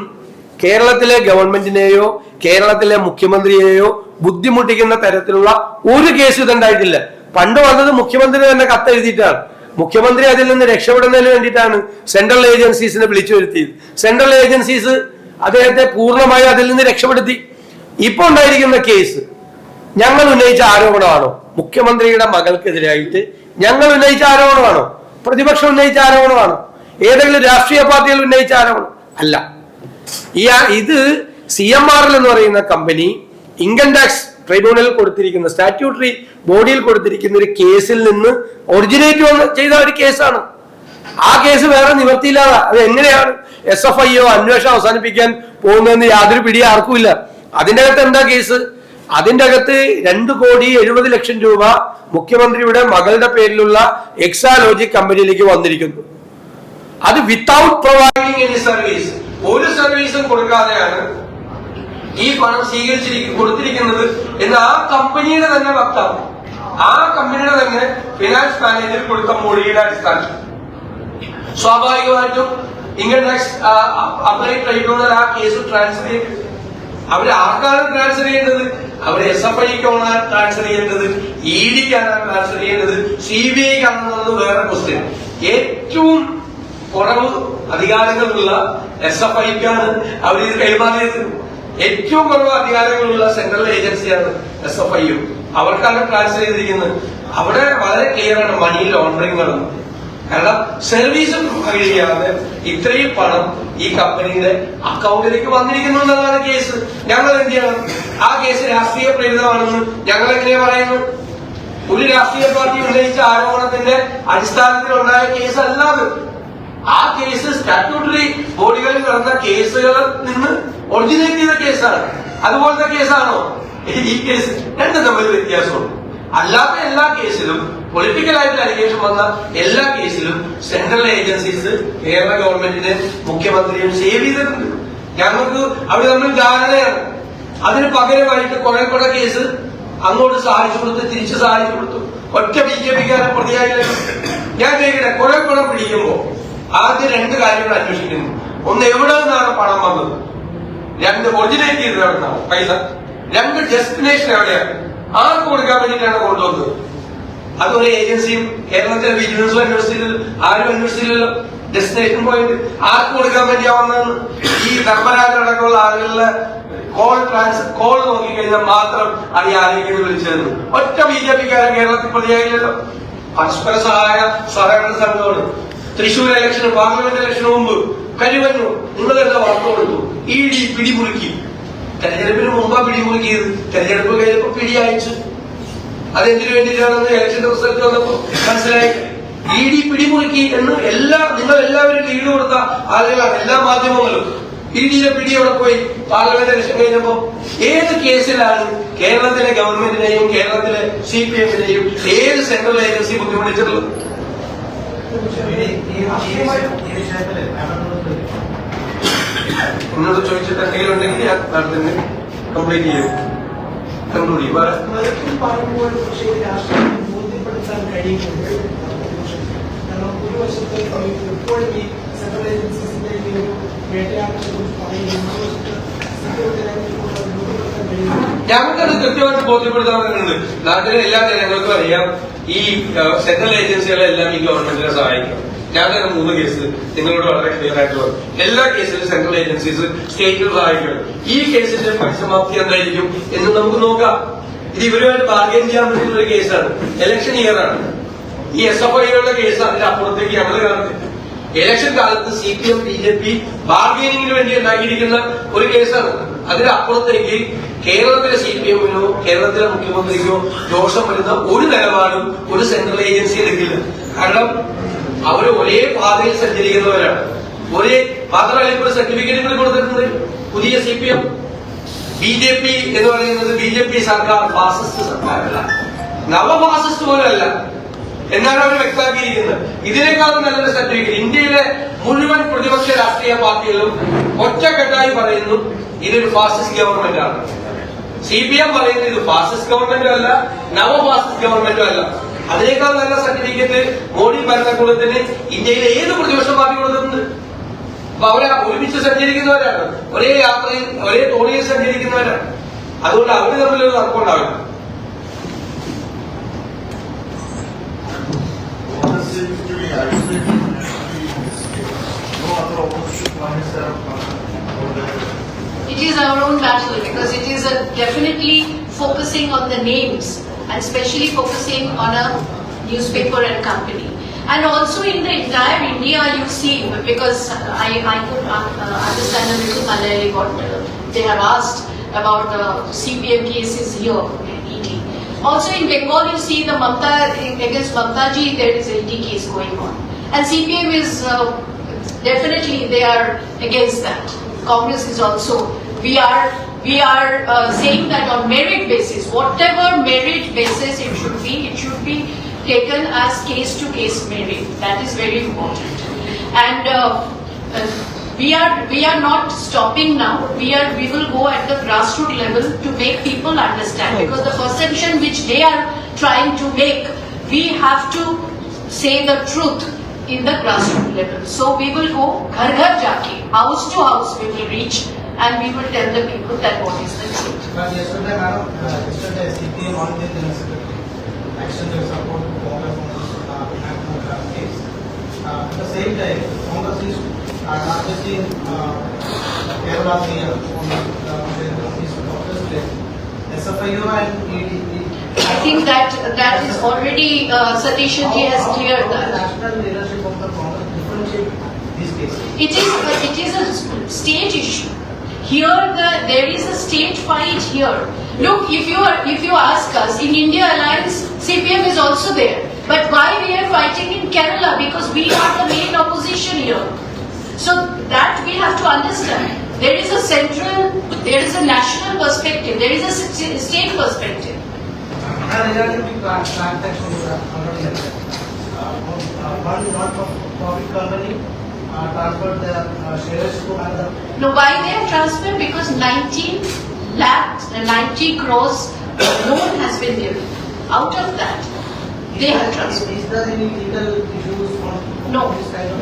കേരളത്തിലെ ഗവൺമെന്റിനെയോ കേരളത്തിലെ മുഖ്യമന്ത്രിയെയോ ബുദ്ധിമുട്ടിക്കുന്ന തരത്തിലുള്ള ഒരു കേസ് ഇതുണ്ടായിട്ടില്ല. പണ്ട് വന്നത് മുഖ്യമന്ത്രി തന്നെ കത്തെഴുതിയിട്ടാണ്. മുഖ്യമന്ത്രി അതിൽ നിന്ന് രക്ഷപ്പെടുന്നതിന് വേണ്ടിയിട്ടാണ് സെൻട്രൽ ഏജൻസീസിനെ വിളിച്ചു വരുത്തിയത്. സെൻട്രൽ ഏജൻസീസ് അദ്ദേഹത്തെ പൂർണ്ണമായി അതിൽ നിന്ന് രക്ഷപ്പെടുത്തി. ഇപ്പൊ ഉണ്ടായിരിക്കുന്ന കേസ് ഞങ്ങൾ ഉന്നയിച്ച ആരോപണമാണോ? മുഖ്യമന്ത്രിയുടെ മകൾക്കെതിരായിട്ട് ഞങ്ങൾ ഉന്നയിച്ച ആരോപണമാണോ? പ്രതിപക്ഷം ഉന്നയിച്ച ആരോപണമാണോ? ഏതെങ്കിലും രാഷ്ട്രീയ പാർട്ടികൾ ഉന്നയിച്ച ആരോപണം അല്ല. ഇത് CMRL എന്ന് പറയുന്ന കമ്പനി ഇൻകം ടാക്സ് ട്രൈബ്യൂണലിൽ കൊടുത്തിരിക്കുന്ന സ്റ്റാറ്റ്യൂട്ടറി ബോഡിയിൽ കൊടുത്തിരിക്കുന്ന ഒരു കേസിൽ നിന്ന് ഒറിജിനേറ്റ് ചെയ്ത ഒരു കേസാണ്. ആ കേസ് വേറെ നിവർത്തിയില്ലാതെ അത് എങ്ങനെയാണ് SFIO അന്വേഷണം അവസാനിപ്പിക്കാൻ പോകുന്നതെന്ന് യാതൊരു പിടി ആർക്കുമില്ല. അതിൻ്റെ അകത്ത് എന്താ കേസ്? അതിൻ്റെ അകത്ത് 2,70,00,000 രൂപ മുഖ്യമന്ത്രിയുടെ മകളുടെ പേരിലുള്ള എക്സാലോജിക് കമ്പനിയിലേക്ക് വന്നിരിക്കുന്നു. അത് വിത്തൗട്ട് പ്രൊവൈഡിങ് എനി സർവീസ്, ഒരു സർവീസും കൊടുക്കാതെയാണ് ഈ പണം കൊടുത്തിരിക്കുന്നത് എന്ന് ആ കമ്പനിയുടെ തന്നെ വക്താവ്, ആ കമ്പനിയുടെ തന്നെ ഫിനാൻസ് മാനേജർ കൊടുത്ത മൊഴിയുടെ അടിസ്ഥാനത്തിൽ സ്വാഭാവികമായിട്ടും ഇൻകം ടാക്സ് അപ്ലൈഡ് ട്രൈബ്യൂണൽ ആ കേസ് ട്രാൻസ്ഫർ ചെയ്തു. അവര് ആർക്കാണ് ട്രാൻസ്ഫർ ചെയ്യേണ്ടത്? അവര് SFIക്കാണ് ട്രാൻസ്ഫർ ചെയ്യേണ്ടത്, EDക്കാണ് ട്രാൻസ്ഫർ ചെയ്യേണ്ടത്, CBIക്കാണെന്നത് വേറെ ക്വസ്റ്റ്യൻ. ഏറ്റവും കുറവ് അധികാരങ്ങളുള്ള SFIക്കാണ് അവർ ഇത് കൈമാറിയത്. ഏറ്റവും കുറവ് അധികാരങ്ങളുള്ള സെൻട്രൽ ഏജൻസിയാണ് SFIO. അവർക്കാണ് ട്രാൻസ്ഫർ ചെയ്തിരിക്കുന്നത്. അവിടെ വളരെ ക്ലിയർ ആണ് മണി ലോണ്ടറിംഗ് ആണ്. കാരണം സർവീസ് കഴിയാതെ ഇത്രയും പണം ഈ കമ്പനിയുടെ അക്കൗണ്ടിലേക്ക് വന്നിരിക്കുന്നു എന്നതാണ് കേസ്. ഞങ്ങൾ എന്ത് ചെയ്യണം? ആ കേസ് രാഷ്ട്രീയ പ്രേരിതമാണെന്ന് ഞങ്ങൾ എങ്ങനെയാ പറയുന്നത്? ഒരു രാഷ്ട്രീയ പാർട്ടി ഉന്നയിച്ച ആരോപണത്തിന്റെ അടിസ്ഥാനത്തിൽ ഉണ്ടായ കേസ് അല്ലാതെ ആ കേസ് സ്റ്റാറ്റ്യൂട്ടറി ബോഡികളിൽ നടന്ന കേസുകളിൽ നിന്ന് ഒറിജിനേറ്റ് ചെയ്ത കേസാണ്. അതുപോലത്തെ കേസാണോ ഈ കേസ്? രണ്ടും തമ്മിൽ വ്യത്യാസമുണ്ട്. അല്ലാത്ത എല്ലാ കേസിലും, പൊളിറ്റിക്കൽ ആയിട്ടുള്ള അലിഗേഷൻ വന്ന എല്ലാ കേസിലും സെൻട്രൽ ഏജൻസീസ് കേരള ഗവൺമെന്റിനെ മുഖ്യമന്ത്രിയും സേവ് ചെയ്തിട്ടുണ്ട്. ഞങ്ങൾക്ക് അവിടെ തമ്മിൽ ധാരണയാണ്. അതിന് പകരമായിട്ട് കുറെ കേസ് അങ്ങോട്ട് സഹായിച്ചു കൊടുത്ത് തിരിച്ച് സഹായിച്ചു കൊടുത്തു. ഒറ്റ BJPക്കാരെ പ്രതിയായില്ല. ഞാൻ ചോദിക്കട്ടെ, കുറെ പിടിക്കുമ്പോ ആദ്യം രണ്ട് കാര്യങ്ങൾ അന്വേഷിക്കുന്നു. ഒന്ന്, എവിടെ നിന്നാണ് പണം വന്നത്? രണ്ട്, ഒറിജിനേറ്റ് ചെയ്തത് എവിടെ നിന്നാണ് പൈസ? രണ്ട്, ഡെസ്റ്റിനേഷൻ എവിടെയാണ്? ആർക്ക് കൊടുക്കാൻ വേണ്ടിയിട്ടാണ് കൊണ്ടുവന്നത്? അതൊരു ഏജൻസിയും കേരളത്തിലെ വിജിലൻസും അന്വേഷിച്ചില്ലല്ലോ, ആരും അന്വേഷിച്ചില്ലല്ലോ. ഡെസ്റ്റിനേഷൻ പോയിന്റ് ആർക്ക് കൊടുക്കാൻ വേണ്ടിയാ വന്നതെന്ന് ഈ ധർമ്മരാജടക്കമുള്ള ആളുകളുടെ കോൾ നോക്കിക്കഴിഞ്ഞാൽ മാത്രം അറിയാലേക്ക് വിളിച്ചതെന്ന് ഒറ്റ BJPക്കാരൻ കേരളത്തിൽ പ്രതിയായില്ലല്ലോ. പരസ്പര സഹകരണ സംഘമാണ്. തൃശൂർ ഇലക്ഷന്, പാർലമെന്റ് ഇലക്ഷന് മുമ്പ് കരിവഞ്ഞു നിങ്ങളെന്താ വാർത്ത കൊടുത്തു? ED പിടിമുറുക്കി. തെരഞ്ഞെടുപ്പിന് മുമ്പാ പിടിമുറുക്കിയത്. തെരഞ്ഞെടുപ്പ് കഴിഞ്ഞപ്പോ പിടി അയച്ചു. അതെന്തിനു വേണ്ടിയിട്ടാണെന്ന് ഇലക്ഷൻ റിസൾട്ട് വന്നപ്പോ മനസ്സിലായി. ED പിടിമുറുക്കി എന്ന് നിങ്ങൾ എല്ലാവരും ലീഡ് കൊടുത്ത ആളുകളാണ്, എല്ലാ മാധ്യമങ്ങളും. EDയുടെ പിടി എവിടെ പോയി? പാർലമെന്റ് ഇലക്ഷൻ കഴിഞ്ഞപ്പോ. ഏത് കേസിലാണ് കേരളത്തിലെ ഗവൺമെന്റിനെയും കേരളത്തിലെ CPMനെയും ഏത് സെൻട്രൽ ഏജൻസി ബുദ്ധിമുട്ടിച്ചിട്ടുള്ളത്? എന്നോട് ചോദിച്ചിട്ട് എന്തെങ്കിലും ഉണ്ടെങ്കിൽ ഞാൻ നടത്തുന്നത് കംപ്ലീറ്റ് ചെയ്യും. കൺക്ലൂഡ് ചെയ്യും. ബോധ്യപ്പെടുത്താൻ കഴിയുന്നുണ്ട്. കാരണം ഒരു വശത്ത് എപ്പോഴും ഈ സെൻട്രൽ ഏജൻസീസിന്റെ വേട്ടയാടത്തെ കുറിച്ച് പറയുന്നത് ഞങ്ങൾക്കത് കൃത്യമായിട്ട് ബോധ്യപ്പെടുത്താറുണ്ട്. നാട്ടിലെ എല്ലാ ജനങ്ങൾക്കും അറിയാം ഈ സെൻട്രൽ ഏജൻസികളെല്ലാം ഈ ഗവൺമെന്റിനെ സഹായിക്കും. ഞാൻ തന്നെ 3 കേസ് നിങ്ങളോട് വളരെ ക്ലിയർ ആയിട്ട് പറഞ്ഞു. എല്ലാ കേസിലും സെൻട്രൽ ഏജൻസീസ് സ്റ്റേറ്റിൽ സഹായിക്കണം. ഈ കേസിന്റെ പരിസമാപ്തി എന്തായിരിക്കും എന്ന് നമുക്ക് നോക്കാം. ഇത് ഇവരുമായിട്ട് ബാർഗൈൻ ചെയ്യാൻ പറ്റുന്ന ഒരു കേസാണ്. ഇലക്ഷൻ ഇയർ ആണ്. ഈ SFIയുടെ കേസ് അതിന്റെ അപ്പുറത്തേക്ക് ഞങ്ങൾ കാണുന്നത്. ഇലക്ഷൻ കാലത്ത് CPM BJP ബാർഗൈനിങ്ങിന് വേണ്ടി ഉണ്ടാക്കിയിരിക്കുന്ന ഒരു കേസാണ്. അതിനപ്പുറത്തേക്ക് കേരളത്തിലെ CPMനോ കേരളത്തിലെ മുഖ്യമന്ത്രിക്കോ ദോഷം വരുന്ന ഒരു നിലപാടും ഒരു സെൻട്രൽ ഏജൻസി എടുക്കില്ല. കാരണം അവർ ഒരേ പാതയിൽ സഞ്ചരിക്കുന്നവരാണ്. മാത്രമല്ല ഇപ്പോൾ സർട്ടിഫിക്കറ്റുകൾ കൊടുത്തിട്ടുണ്ട് പുതിയ CPM. BJP എന്ന് പറയുന്നത് BJP സർക്കാർ ഫാസിസ്റ്റ് സർക്കാരല്ല, നവഫാസിസ്റ്റ് പോലല്ല എന്നാണ് അവർ വ്യക്തമാക്കിയിരിക്കുന്നത്. ഇതിനേക്കാളും നല്ലൊരു സർട്ടിഫിക്കറ്റ് ഇന്ത്യയിലെ മുഴുവൻ പ്രതിപക്ഷ രാഷ്ട്രീയ പാർട്ടികളും ഒറ്റക്കെട്ടായി പറയുന്നു ഇതൊരു ഫാസിസ്റ്റ് ഗവൺമെന്റ് ആണ്. CPM പറയുന്നത് ഇത് ഫാസിസ്റ്റ് ഗവൺമെന്റും അല്ല, നവഫാസിസ്റ്റ് ഗവൺമെന്റും അല്ല. അതിനേക്കാൾ നല്ല സർട്ടിഫിക്കറ്റ് മോഡി ഭരണകൂടത്തിന് ഇന്ത്യയിലെ ഏത് പ്രതിപക്ഷ പാർട്ടി കൊടുത്തിട്ടുണ്ട്. അപ്പൊ അവരെ ഒരുമിച്ച് സഞ്ചരിക്കുന്നവരാണ്, ഒരേ യാത്രയിൽ ഒരേ തോണിയിൽ സഞ്ചരിക്കുന്നവരാണ്. അതുകൊണ്ട് അവർ തമ്മിലൊരു തർക്കമുണ്ടാവില്ല. It is our own battle because it is definitely focusing on the names and especially focusing on a newspaper and company. And also in the entire India you see, because I could understand a little Malayali what they have asked, about the CPM cases here in ED. Also in Bengal, you see the Mamta against Mamtaji, there is a ED case going on, and CPM is definitely they are against that. Congress is also. We are saying that on merit basis, whatever merit basis it should be taken as case to case merit. That is very important. And we are not stopping now. We will go at the grassroots level to make people understand, because the perception which they are trying to make, we have to say the truth in the grassroots level. So we will go ghar ghar jaake, house to house we will reach, and we will tell the people that what is the truth. But yesterday, madam, CPM on the General Secretary action to support Congress on this case. At the same time, Congress is not just in Kerala here on this protest day. SFIO and ED. I think that is already Satish ji has cleared that. National leadership of the Congress differentiate these cases. It is a state issue. Here there is a state fight here. Look, if you ask us, in India Alliance, CPM is also there. But why we are fighting in Kerala? Because we are the main opposition here. So that we have to understand. There is a central, there is a national perspective, there is a state perspective. Regarding the transaction, one not-for-profit company transferred their shares to another. No, why they are transferred? Because 90 crores loan has been given. Out of that, they have transferred. Is there any legal issues on No, this kind of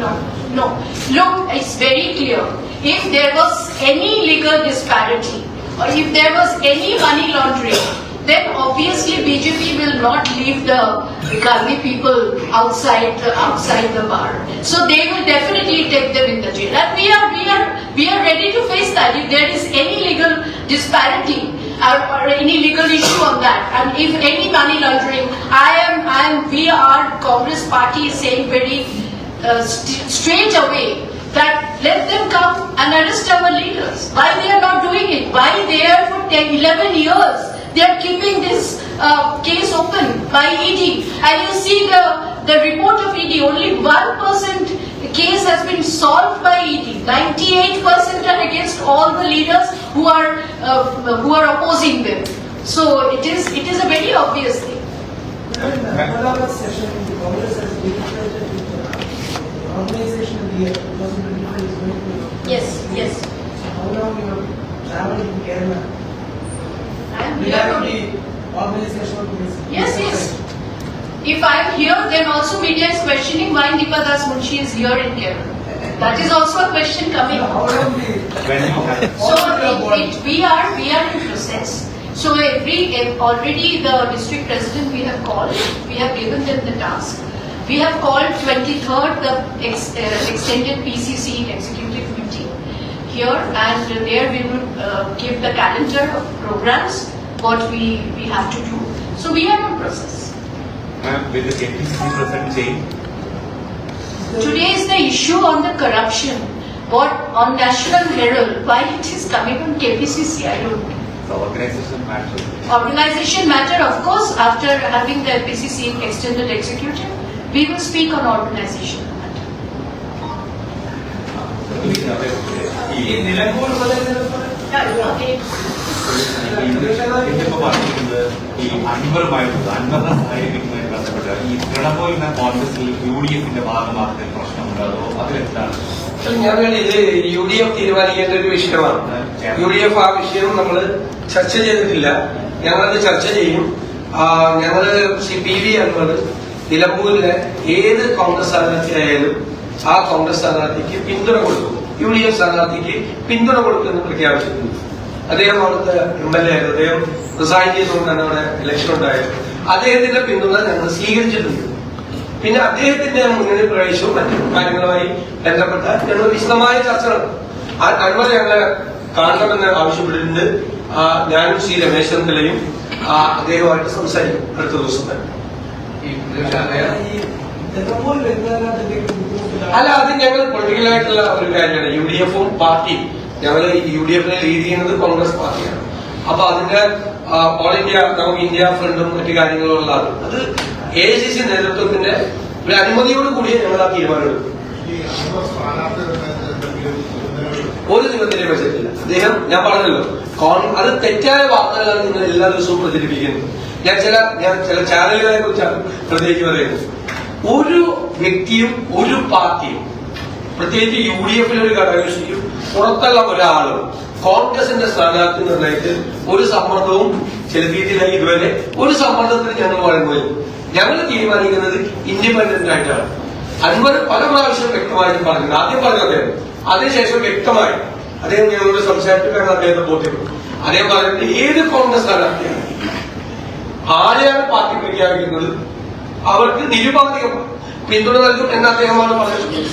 no. Look, it's very clear. If there was any legal disparity, or if there was any money laundering, then obviously BJP will not leave the Gandhi people outside the bar. So they will definitely take them in the jail. And we are ready to face that. If there is any legal disparity or any legal issue on that, and if any money laundering, we are Congress party is saying very straight away that let them come and arrest our leaders. Why they are not doing it? Why they are for 11 years? They are keeping this case open by ED, and you see the report of ED. Only 1% case has been solved by ED. 98% are against all the leaders who are opposing them. So it is a very obvious thing. Session in the Congress has been organization of the year 2025 is going to. Yes. How long you have traveled in Kerala? I am here Regarding today. the organization of this. Yes. If I am here, then also media is questioning why Deepa Das Munshi is here in Kerala. That is also a question coming. How long the So we are in process. So already the district president we have called. We have given them the task. We have called 23rd the extended PCC executive meeting here, and there we will give the calendar of programs what we have to do. So we are in process. Ma'am, with the KPCC present change, Today is the issue on the corruption. What on National Herald? Why it is coming on KPCC? I don't know. the organization matters. Organization matter, of course. After having the PCC extended executive, we will speak on organization matter. ഈ നിലമ്പൂർ ഇതിപ്പോ പറഞ്ഞിരിക്കുന്നത് ഈ അൻവറുമായിട്ടുള്ളത് അൻവറിനെ സഹായിക്കുന്നതുമായി ബന്ധപ്പെട്ട് ഈ തൃണമൂലിന് കോൺഗ്രസിൽ UDF-ന്റെ ഭാഗമാക്കുന്ന പ്രശ്നമുണ്ടോ അതിലെന്താണ്? ഞാൻ ഇത് UDF തീരുമാനിക്കേണ്ട ഒരു വിഷയമാണ്. UDF ആ വിഷയം നമ്മൾ ചർച്ച ചെയ്തിട്ടില്ല. ഞങ്ങളത് ചർച്ച ചെയ്യും. ഞങ്ങള് PV അൻവർ നിലമ്പൂരിലെ ഏത് കോൺഗ്രസ് സ്ഥാനാർത്ഥിയായാലും ആ കോൺഗ്രസ് സ്ഥാനാർത്ഥിക്ക് പിന്തുണ കൊടുക്കും. UDF സ്ഥാനാർത്ഥിക്ക് പിന്തുണ കൊടുക്കുമെന്ന് പ്രഖ്യാപിച്ചിട്ടുണ്ട്. അദ്ദേഹം അവിടുത്തെ MLA ആയിരുന്നു. അദ്ദേഹം റിസൈൻ ചെയ്തുകൊണ്ടാണ് അവിടെ ഇലക്ഷൻ ഉണ്ടായത്. അദ്ദേഹത്തിന്റെ പിന്തുണ ഞങ്ങൾ സ്വീകരിച്ചിട്ടുണ്ട്. പിന്നെ അദ്ദേഹത്തിന്റെ മുന്നണി പ്രവേശവും മറ്റു കാര്യങ്ങളുമായി ബന്ധപ്പെട്ട ഞങ്ങൾ വിശദമായ ചർച്ച നടത്തും. അൻവർ ഞങ്ങളെ കാണണമെന്ന് ആവശ്യപ്പെട്ടിട്ടുണ്ട്. ഞാനും C. രമേശ് ചെന്നിത്തലയും അദ്ദേഹവുമായിട്ട് സംസാരിക്കും അടുത്ത ദിവസം തന്നെ. അല്ല, അത് ഞങ്ങൾ പൊളിറ്റിക്കലായിട്ടുള്ള ഒരു കാര്യമാണ്. UDF-ഉം പാർട്ടിയും ഞങ്ങൾ UDF-നെ ലീഡ് ചെയ്യുന്നത് കോൺഗ്രസ് പാർട്ടിയാണ്. അപ്പൊ അതിന്റെ ഓൾ ഇന്ത്യ നമുക്ക് ഇന്ത്യ ഫ്രണ്ടും മറ്റു കാര്യങ്ങളും ഉള്ളതാണ്. അത് AICC നേതൃത്വത്തിന്റെ ഒരു അനുമതിയോട് കൂടിയേ ഞങ്ങൾ ആ തീരുമാനമെടുക്കും. ഒരു നിബന്ധനയും വെച്ചിട്ടില്ല. അദ്ദേഹം ഞാൻ പറഞ്ഞല്ലോ അത് തെറ്റായ വാർത്തകളാണ് നിങ്ങൾ എല്ലാ ദിവസവും പ്രചരിപ്പിക്കുന്നത്. ഞാൻ ചില ചാനലുകളെ കുറിച്ചാണ് പ്രത്യേകിച്ച് പറയുന്നത്. ഒരു വ്യക്തിയും ഒരു പാർട്ടിയും പ്രത്യേകിച്ച് UDF ഒരു ഘടകകക്ഷിയും പുറത്തുള്ള ഒരാളും കോൺഗ്രസിന്റെ സ്ഥാനാർത്ഥി നിർണയത്തിൽ ഒരു സമ്മർദ്ദവും ചെലുത്തിയിട്ടില്ല. ഇതുവരെ ഒരു സമ്മർദ്ദത്തിന് ഞങ്ങൾ വഴങ്ങുകയും ഞങ്ങൾ തീരുമാനിക്കുന്നത് ഇൻഡിപെൻഡന്റ് ആയിട്ടാണ്. അൻവർ പല പ്രാവശ്യം വ്യക്തമായിട്ട് പറഞ്ഞത്, ആദ്യം പറഞ്ഞത് അതിനുശേഷം വ്യക്തമായി അദ്ദേഹം ഞങ്ങളോട് സംസാരിച്ചിട്ടാണ് അദ്ദേഹത്തെ ബോധ്യപ്പെട്ടു. അദ്ദേഹം പറഞ്ഞിട്ട് ഏത് കോൺഗ്രസ് സ്ഥാനാർത്ഥിയാണ് ആരെയാണ് പാർട്ടി പ്രഖ്യാപിക്കുന്നത് അവർക്ക് നിരുപാധികം പിന്തുണ നൽകും എന്ന് അദ്ദേഹമാണ് പറഞ്ഞിട്ടുള്ളത്.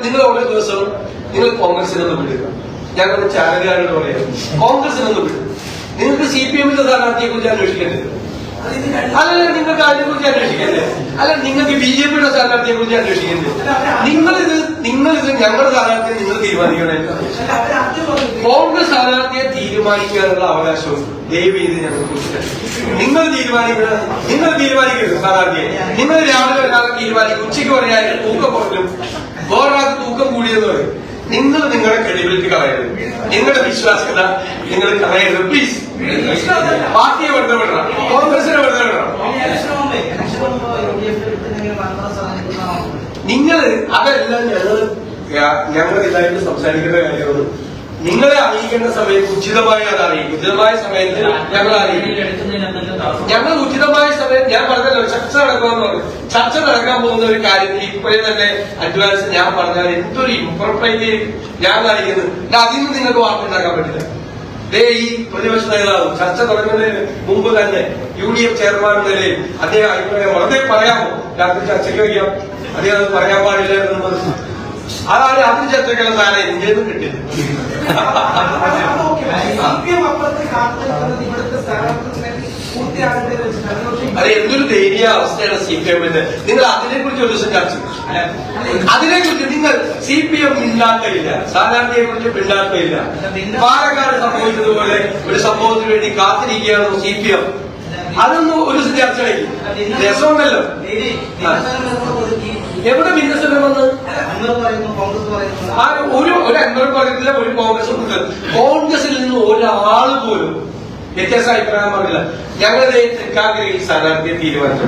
നിങ്ങൾ ഓരോ ദിവസവും നിങ്ങൾ കോൺഗ്രസിനൊന്ന് വിടുക. ഞങ്ങളുടെ ചാനലുകാരോട് പറയാം, കോൺഗ്രസിനൊന്ന് വിടുക. നിങ്ങൾക്ക് CPMന്റെ സ്ഥാനാർത്ഥിയെ കുറിച്ച് അന്വേഷിക്കേണ്ടത്, അല്ല നിങ്ങൾക്ക് അതിനെ കുറിച്ച് അന്വേഷിക്കണ്ടേ? അല്ല നിങ്ങൾക്ക് BJPയുടെ സ്ഥാനാർത്ഥിയെ കുറിച്ച് അന്വേഷിക്കണ്ടേ? നിങ്ങളിത് ഞങ്ങളുടെ സ്ഥാനാർത്ഥിയെ നിങ്ങൾ തീരുമാനിക്കണേ. കോൺഗ്രസ് സ്ഥാനാർത്ഥിയെ തീരുമാനിക്കാനുള്ള അവകാശവും ദയവ് ചെയ്ത് ഞങ്ങൾക്ക് നിങ്ങൾ തീരുമാനിക്കരുത് സ്ഥാനാർത്ഥിയെ. നിങ്ങൾ രാവിലെ ഒരാളെ തീരുമാനിക്കും, ഉച്ചയ്ക്ക് പറയാൻ തൂക്കം കുറഞ്ഞു, വേറൊരാൾക്ക് തൂക്കം കൂടിയെന്ന് പറയും. നിങ്ങൾ നിങ്ങളുടെ ക്രെഡിബിലിറ്റി കളയരുത്, നിങ്ങളുടെ വിശ്വാസ്യത നിങ്ങൾ കളയരുത്. പ്ലീസ് പാർട്ടിയെ വെറുതെ വിടണം, കോൺഗ്രസിനെ വെറുതെ വിടണം. നിങ്ങൾ അതെല്ലാം ഞങ്ങൾ ഇതായിട്ട് സംസാരിക്കേണ്ട കാര്യമാണ്. നിങ്ങളെ അറിയിക്കേണ്ട സമയത്ത് ഉചിതമായി അത് അറിയിക്കും. ഉചിതമായ സമയത്ത് ഞങ്ങൾ അറിയിക്കും. ഞങ്ങൾ ഉചിതമായ സമയത്ത് ഞാൻ പറഞ്ഞല്ലോ ചർച്ച നടക്കുമെന്ന് പറഞ്ഞു. ചർച്ച നടക്കാൻ പോകുന്ന ഒരു കാര്യത്തിൽ ഇപ്പോഴേ തന്നെ അഡ്വാൻസ് ഞാൻ പറഞ്ഞാൽ എന്തൊരു ഇംപ്രോപ്പറേറ്റ് ഞാൻ കാണിക്കുന്നത്. അതിൽ നിന്ന് നിങ്ങൾക്ക് വാർത്ത ഉണ്ടാക്കാൻ പറ്റില്ല. ഈ പ്രതിപക്ഷ നേതാവ് ചർച്ച തുടങ്ങുന്നതിന് മുമ്പ് തന്നെ UDF ചെയർമാൻ എന്ന നിലയിൽ അദ്ദേഹം അഭിപ്രായം വളരെ പറയാമോ രാത്രി ചർച്ചയ്ക്ക് വയ്ക്കാം, അദ്ദേഹം അത് പറയാൻ പാടില്ല എന്ന് പറഞ്ഞു. അതാണ് അതിന് ചർച്ചയ്ക്കുള്ള സാധനം ഇന്ത്യയിൽ നിന്ന് കിട്ടിയത്. അത് എന്തൊരു ദയനീയ അവസ്ഥയാണ് CPMന്റെ. നിങ്ങൾ അതിനെക്കുറിച്ച് ഒരു ദിവസം ചർച്ച ചെയ്യും. അതിനെക്കുറിച്ച് നിങ്ങൾ CPM മിണ്ടാക്കയില്ല, സ്ഥാനാർത്ഥിയെ കുറിച്ച് മിണ്ടാക്കയില്ല. പാലക്കാട് സംഭവിച്ചതുപോലെ ഒരു സംഭവത്തിന് വേണ്ടി കാത്തിരിക്കുകയാണോ CPM? അതൊന്നും ഒരു ദിവസം ചർച്ച ചെയ്യും. രസമുണ്ടല്ലോ. എവിടെ വിന്യസനം വന്ന് ഒരു അൻവർ പറഞ്ഞില്ല, ഒരു കോൺഗ്രസിൽ നിന്ന് ഒരാള് പോലും വ്യത്യസ്ത അഭിപ്രായം പറഞ്ഞില്ല. ഞങ്ങളുടെ തൃക്കാക്കരയിൽ സ്ഥാനാർത്ഥിയെ തീരുമാനിച്ചു.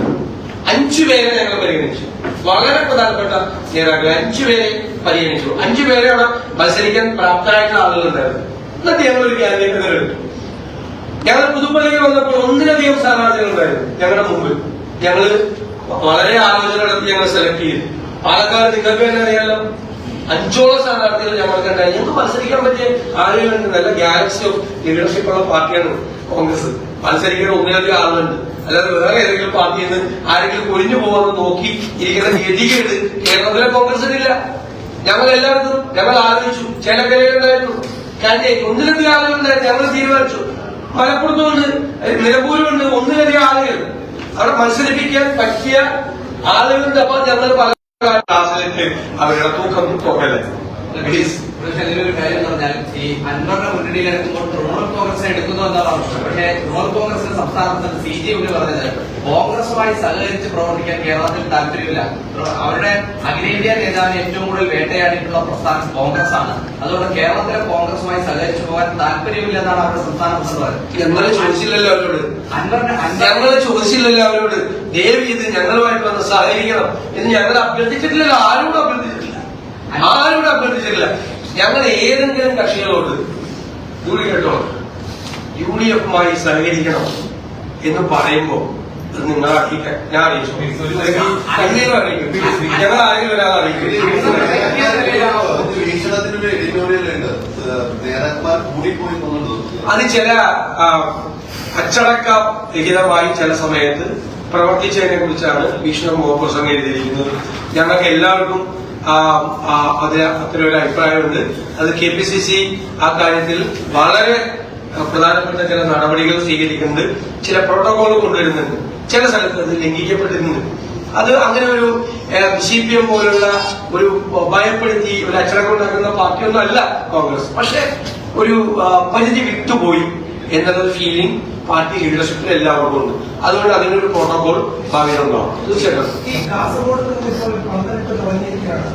5 പേരെ ഞങ്ങൾ പരിഗണിച്ചു. വളരെ പ്രധാനപ്പെട്ട നേതാക്കൾ 5 പേരെ പരിഗണിച്ചു. 5 പേരെ അവിടെ മത്സരിക്കാൻ പ്രാപ്തരായിട്ടുള്ള ആളുകളുണ്ടായിരുന്നു. എന്നിട്ട് ഞങ്ങളൊരു ക്യാൻഡിഡേറ്റ് തിരഞ്ഞെടുത്തു. ഞങ്ങൾ പുതുപ്പള്ളിയിൽ വന്നപ്പോൾ 1ലധികം സ്ഥാനാർത്ഥികളുണ്ടായിരുന്നു ഞങ്ങളുടെ മുമ്പിൽ. ഞങ്ങള് വളരെ ആലോചന നടത്തി ഞങ്ങൾ സെലക്ട് ചെയ്തു. പാലക്കാട് നിങ്ങൾക്ക് തന്നെ അറിയാലോ 5ഓളം സ്ഥാനാർത്ഥികൾ ഞങ്ങൾക്ക് ഉണ്ടായി. ഞങ്ങൾക്ക് മത്സരിക്കാൻ പറ്റിയ ആളുകളുണ്ട്. നല്ല ഗാലക്സി ഓഫ് ലീഡർഷിപ്പ് ഉള്ള പാർട്ടിയാണ് കോൺഗ്രസ്. മത്സരിക്കാൻ 1ലധികം ആളുകളുണ്ട്. അല്ലാതെ വേറെ ഏതെങ്കിലും പാർട്ടിയിൽ നിന്ന് ആരെങ്കിലും ഒഴിഞ്ഞു പോകാമെന്ന് നോക്കി ഇരിക്കുന്ന ഗതികേട് കേരളത്തിലെ കോൺഗ്രസിനില്ല. ഞങ്ങൾ എല്ലായിടത്തും ഞങ്ങൾ ആലോചിച്ചു. ചില പേരുണ്ടായിരുന്നു കാൻഡിഡേറ്റ് 1ലധികം ആളുകളുണ്ടായിരുന്നു. ഞങ്ങൾ തീരുമാനിച്ചു. മലപ്പുറത്തുണ്ട്, നിലമ്പൂരുണ്ട് 1ലധികം ആളുകൾ അവിടെ മത്സരിപ്പിക്കാൻ പറ്റിയ ആളുകളുണ്ട്. അപ്പൊ ഞങ്ങൾ പല ക്ലാസ്സിലേക്ക് അവരുടെ തൂക്കം പോകല്ലേ. ഒരു കാര്യം എന്ന് പറഞ്ഞാൽ ഈ അൻവറിന്റെ മുന്നണിയിൽ എടുക്കുമ്പോൾ തൃണമൂൽ കോൺഗ്രസിനെ എടുക്കുന്നു എന്നാണ് പറഞ്ഞത്. പക്ഷേ തൃണമൂൽ കോൺഗ്രസിന്റെ സംസ്ഥാനത്ത് CJM പറഞ്ഞത് കോൺഗ്രസുമായി സഹകരിച്ച് പ്രവർത്തിക്കാൻ കേരളത്തിൽ താല്പര്യമില്ല. അവരുടെ അഖിലേന്ത്യാ നേതാവിനെ ഏറ്റവും കൂടുതൽ വേട്ടയാടിയിട്ടുള്ള പ്രസ്ഥാനം കോൺഗ്രസ് ആണ്. അതുകൊണ്ട് കേരളത്തിലെ കോൺഗ്രസുമായി സഹകരിച്ചു പോകാൻ താല്പര്യമില്ല എന്നാണ് അവരുടെ സംസ്ഥാന പ്രസിഡന്റ് പറഞ്ഞത്. ഞങ്ങൾ ചോദിച്ചില്ലല്ലോ അവരോട്. ഞങ്ങൾ ചോദിച്ചില്ലല്ലോ അവരോട് ദയവ് ചെയ്ത് ഞങ്ങളുമായിട്ട് വന്ന് സഹകരിക്കണം എന്ന് ഞങ്ങൾ അഭ്യർത്ഥിച്ചിട്ടില്ലല്ലോ. ആരോടും അഭ്യർത്ഥിച്ചിട്ടില്ല. ഞങ്ങൾ ഏതെങ്കിലും കക്ഷികളോട് കേട്ടോ UDFുമായി സഹകരിക്കണം എന്ന് പറയുമ്പോ അത് നിങ്ങൾ അറിയിക്കാൻ ഞാൻ അറിയിച്ചു. ഞങ്ങൾ ആരെങ്കിലും ഒരാളെ അറിയിക്കും. അത് ചില അച്ചടക്ക രഹിതമായി ചില സമയത്ത് പ്രവർത്തിച്ചതിനെ കുറിച്ചാണ് ഭീഷണ മുഖപ്രസംഗം എഴുതിയിരിക്കുന്നത്. ഞങ്ങൾക്ക് എല്ലാവർക്കും അത്തരമൊരു അഭിപ്രായമുണ്ട്. അത് KPCC ആ കാര്യത്തിൽ വളരെ പ്രധാനപ്പെട്ട ചില നടപടികൾ സ്വീകരിക്കുന്നുണ്ട്. ചില പ്രോട്ടോകോൾ കൊണ്ടുവരുന്നുണ്ട്. ചില സ്ഥലത്ത് അത് ലംഘിക്കപ്പെട്ടിരുന്നുണ്ട്. അത് അങ്ങനെ ഒരു CPM പോലുള്ള ഒരു ഭയപ്പെടുത്തി ഒരു അച്ചടക്കം ഉണ്ടാക്കുന്ന പാർട്ടിയൊന്നും അല്ല കോൺഗ്രസ്. പക്ഷെ ഒരു പരിധി വിട്ടുപോയി എന്നൊരു ഫീലിംഗ് പാർട്ടി ലീഡർഷിപ്പിൽ എല്ലാവർക്കും ഉണ്ട്. അതുകൊണ്ട് അതിനൊരു പ്രോട്ടോകോൾ ഭാവിയിൽ ഉണ്ടാവും. തീർച്ചയായിട്ടും ഈ കാസർഗോഡ് നിന്ന് ഇപ്പോൾ പന്തലിട്ട് തുടങ്ങിയിരിക്കുകയാണ്.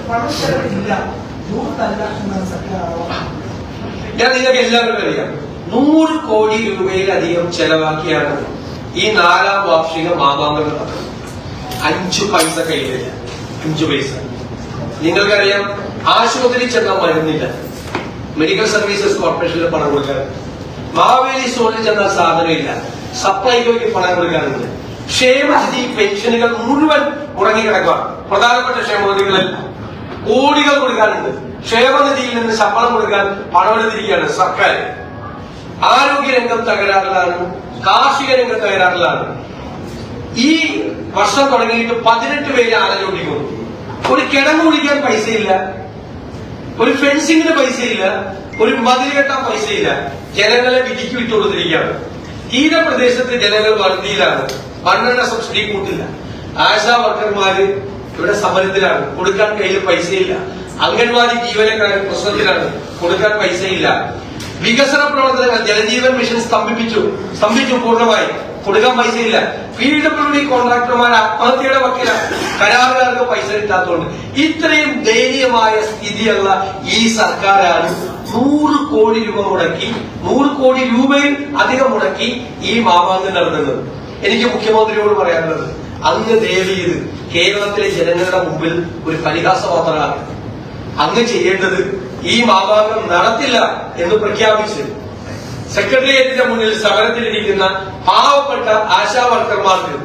പണം ചെലവില്ല, യൂത്ത് അല്ല എന്നാണ് സർക്കാർ ആരോപണം. ഞാൻ നിങ്ങൾക്ക് എല്ലാവർക്കും അറിയാം, 100 കോടി രൂപയിലധികം ചെലവാക്കിയാണ് ഈ 4ാം വാർഷിക മാമാങ്കം നടന്നത്. 5 പൈസ കയ്യിലില്ല, 5 പൈസ. നിങ്ങൾക്കറിയാം, ആശുപത്രി ചെന്നാൽ മരുന്നില്ല, മെഡിക്കൽ സർവീസസ് കോർപ്പറേഷനിൽ പണം കൊടുക്കാറുണ്ട്. മാവേലി സ്റ്റോറിൽ ചെന്നാൽ സാധനമില്ല, സപ്ലൈകോയ്ക്ക് പണം കൊടുക്കാറുണ്ട്. ക്ഷേമനിധി പെൻഷനുകൾ മുഴുവൻ മുടങ്ങിക്കിടക്കുക. പ്രധാനപ്പെട്ട ക്ഷേമനിധികളല്ല, കോടികൾ കൊടുക്കാനുണ്ട്. ക്ഷേമനിധിയിൽ നിന്ന് ശമ്പളം കൊടുക്കാൻ പണമെടുത്തിരിക്കുകയാണ് സർക്കാർ. ആരോഗ്യരംഗം തകരാറിലാണ്, കാർഷിക രംഗം തകരാറിലാണ്. ഈ വർഷം തുടങ്ങിയിട്ട് 18 പേര് ആലോചിക്കുന്നു. ഒരു കിടങ്ങ് കുടിക്കാൻ പൈസയില്ല, ഒരു ഫെൻസിങ്ങിന് പൈസയില്ല, ഒരു മതിൽ കെട്ടാൻ പൈസയില്ല. ജനങ്ങളെ വിധിക്ക് വിട്ടുകൊടുത്തിരിക്കുകയാണ്. തീരപ്രദേശത്ത് ജനങ്ങൾ വറുതിയിലാണ്, മണ്ണെണ്ണ സബ്സിഡി കൂട്ടില്ല. ആശാ വർക്കർമാര് ഇവിടെ സമരത്തിലാണ്, കൊടുക്കാൻ കയ്യിൽ പൈസയില്ല. അംഗൻവാടി ജീവനക്കാർ പ്രശ്നത്തിലാണ്, കൊടുക്കാൻ പൈസയില്ല. വികസന പ്രവർത്തനങ്ങൾ ജലജീവൻ മിഷൻ സ്തംഭിച്ചു പൂർണ്ണമായി, കൊടുക്കാൻ പൈസയില്ല. PWD കോൺട്രാക്ടർമാർ ആത്മഹത്യയുടെ വക്കിലാണ്, കരാറുകാർക്ക് പൈസ കിട്ടാത്തതുകൊണ്ട്. ഇത്രയും ദയനീയമായ സ്ഥിതിയുള്ള ഈ സർക്കാരാണ് 100 കോടി രൂപ മുടക്കി, 100 കോടി രൂപയിൽ അധികം മുടക്കി ഈ മാമാങ്കം നടത്തുന്നത്. എനിക്ക് മുഖ്യമന്ത്രിയോട് പറയാനുള്ളത്, അങ്ങ് ദയവ് ചെയ്ത് കേരളത്തിലെ ജനങ്ങളുടെ മുമ്പിൽ ഒരു പരിഹാസപാത്രമാണ്. അങ്ങ് ചെയ്യേണ്ടത് ഈ മാമാങ്കം നടത്തില്ല എന്ന് പ്രഖ്യാപിച്ച് സെക്രട്ടേറിയറ്റിന്റെ മുന്നിൽ സമരത്തിലിരിക്കുന്ന പാവപ്പെട്ട ആശാ വർക്കർമാർക്ക്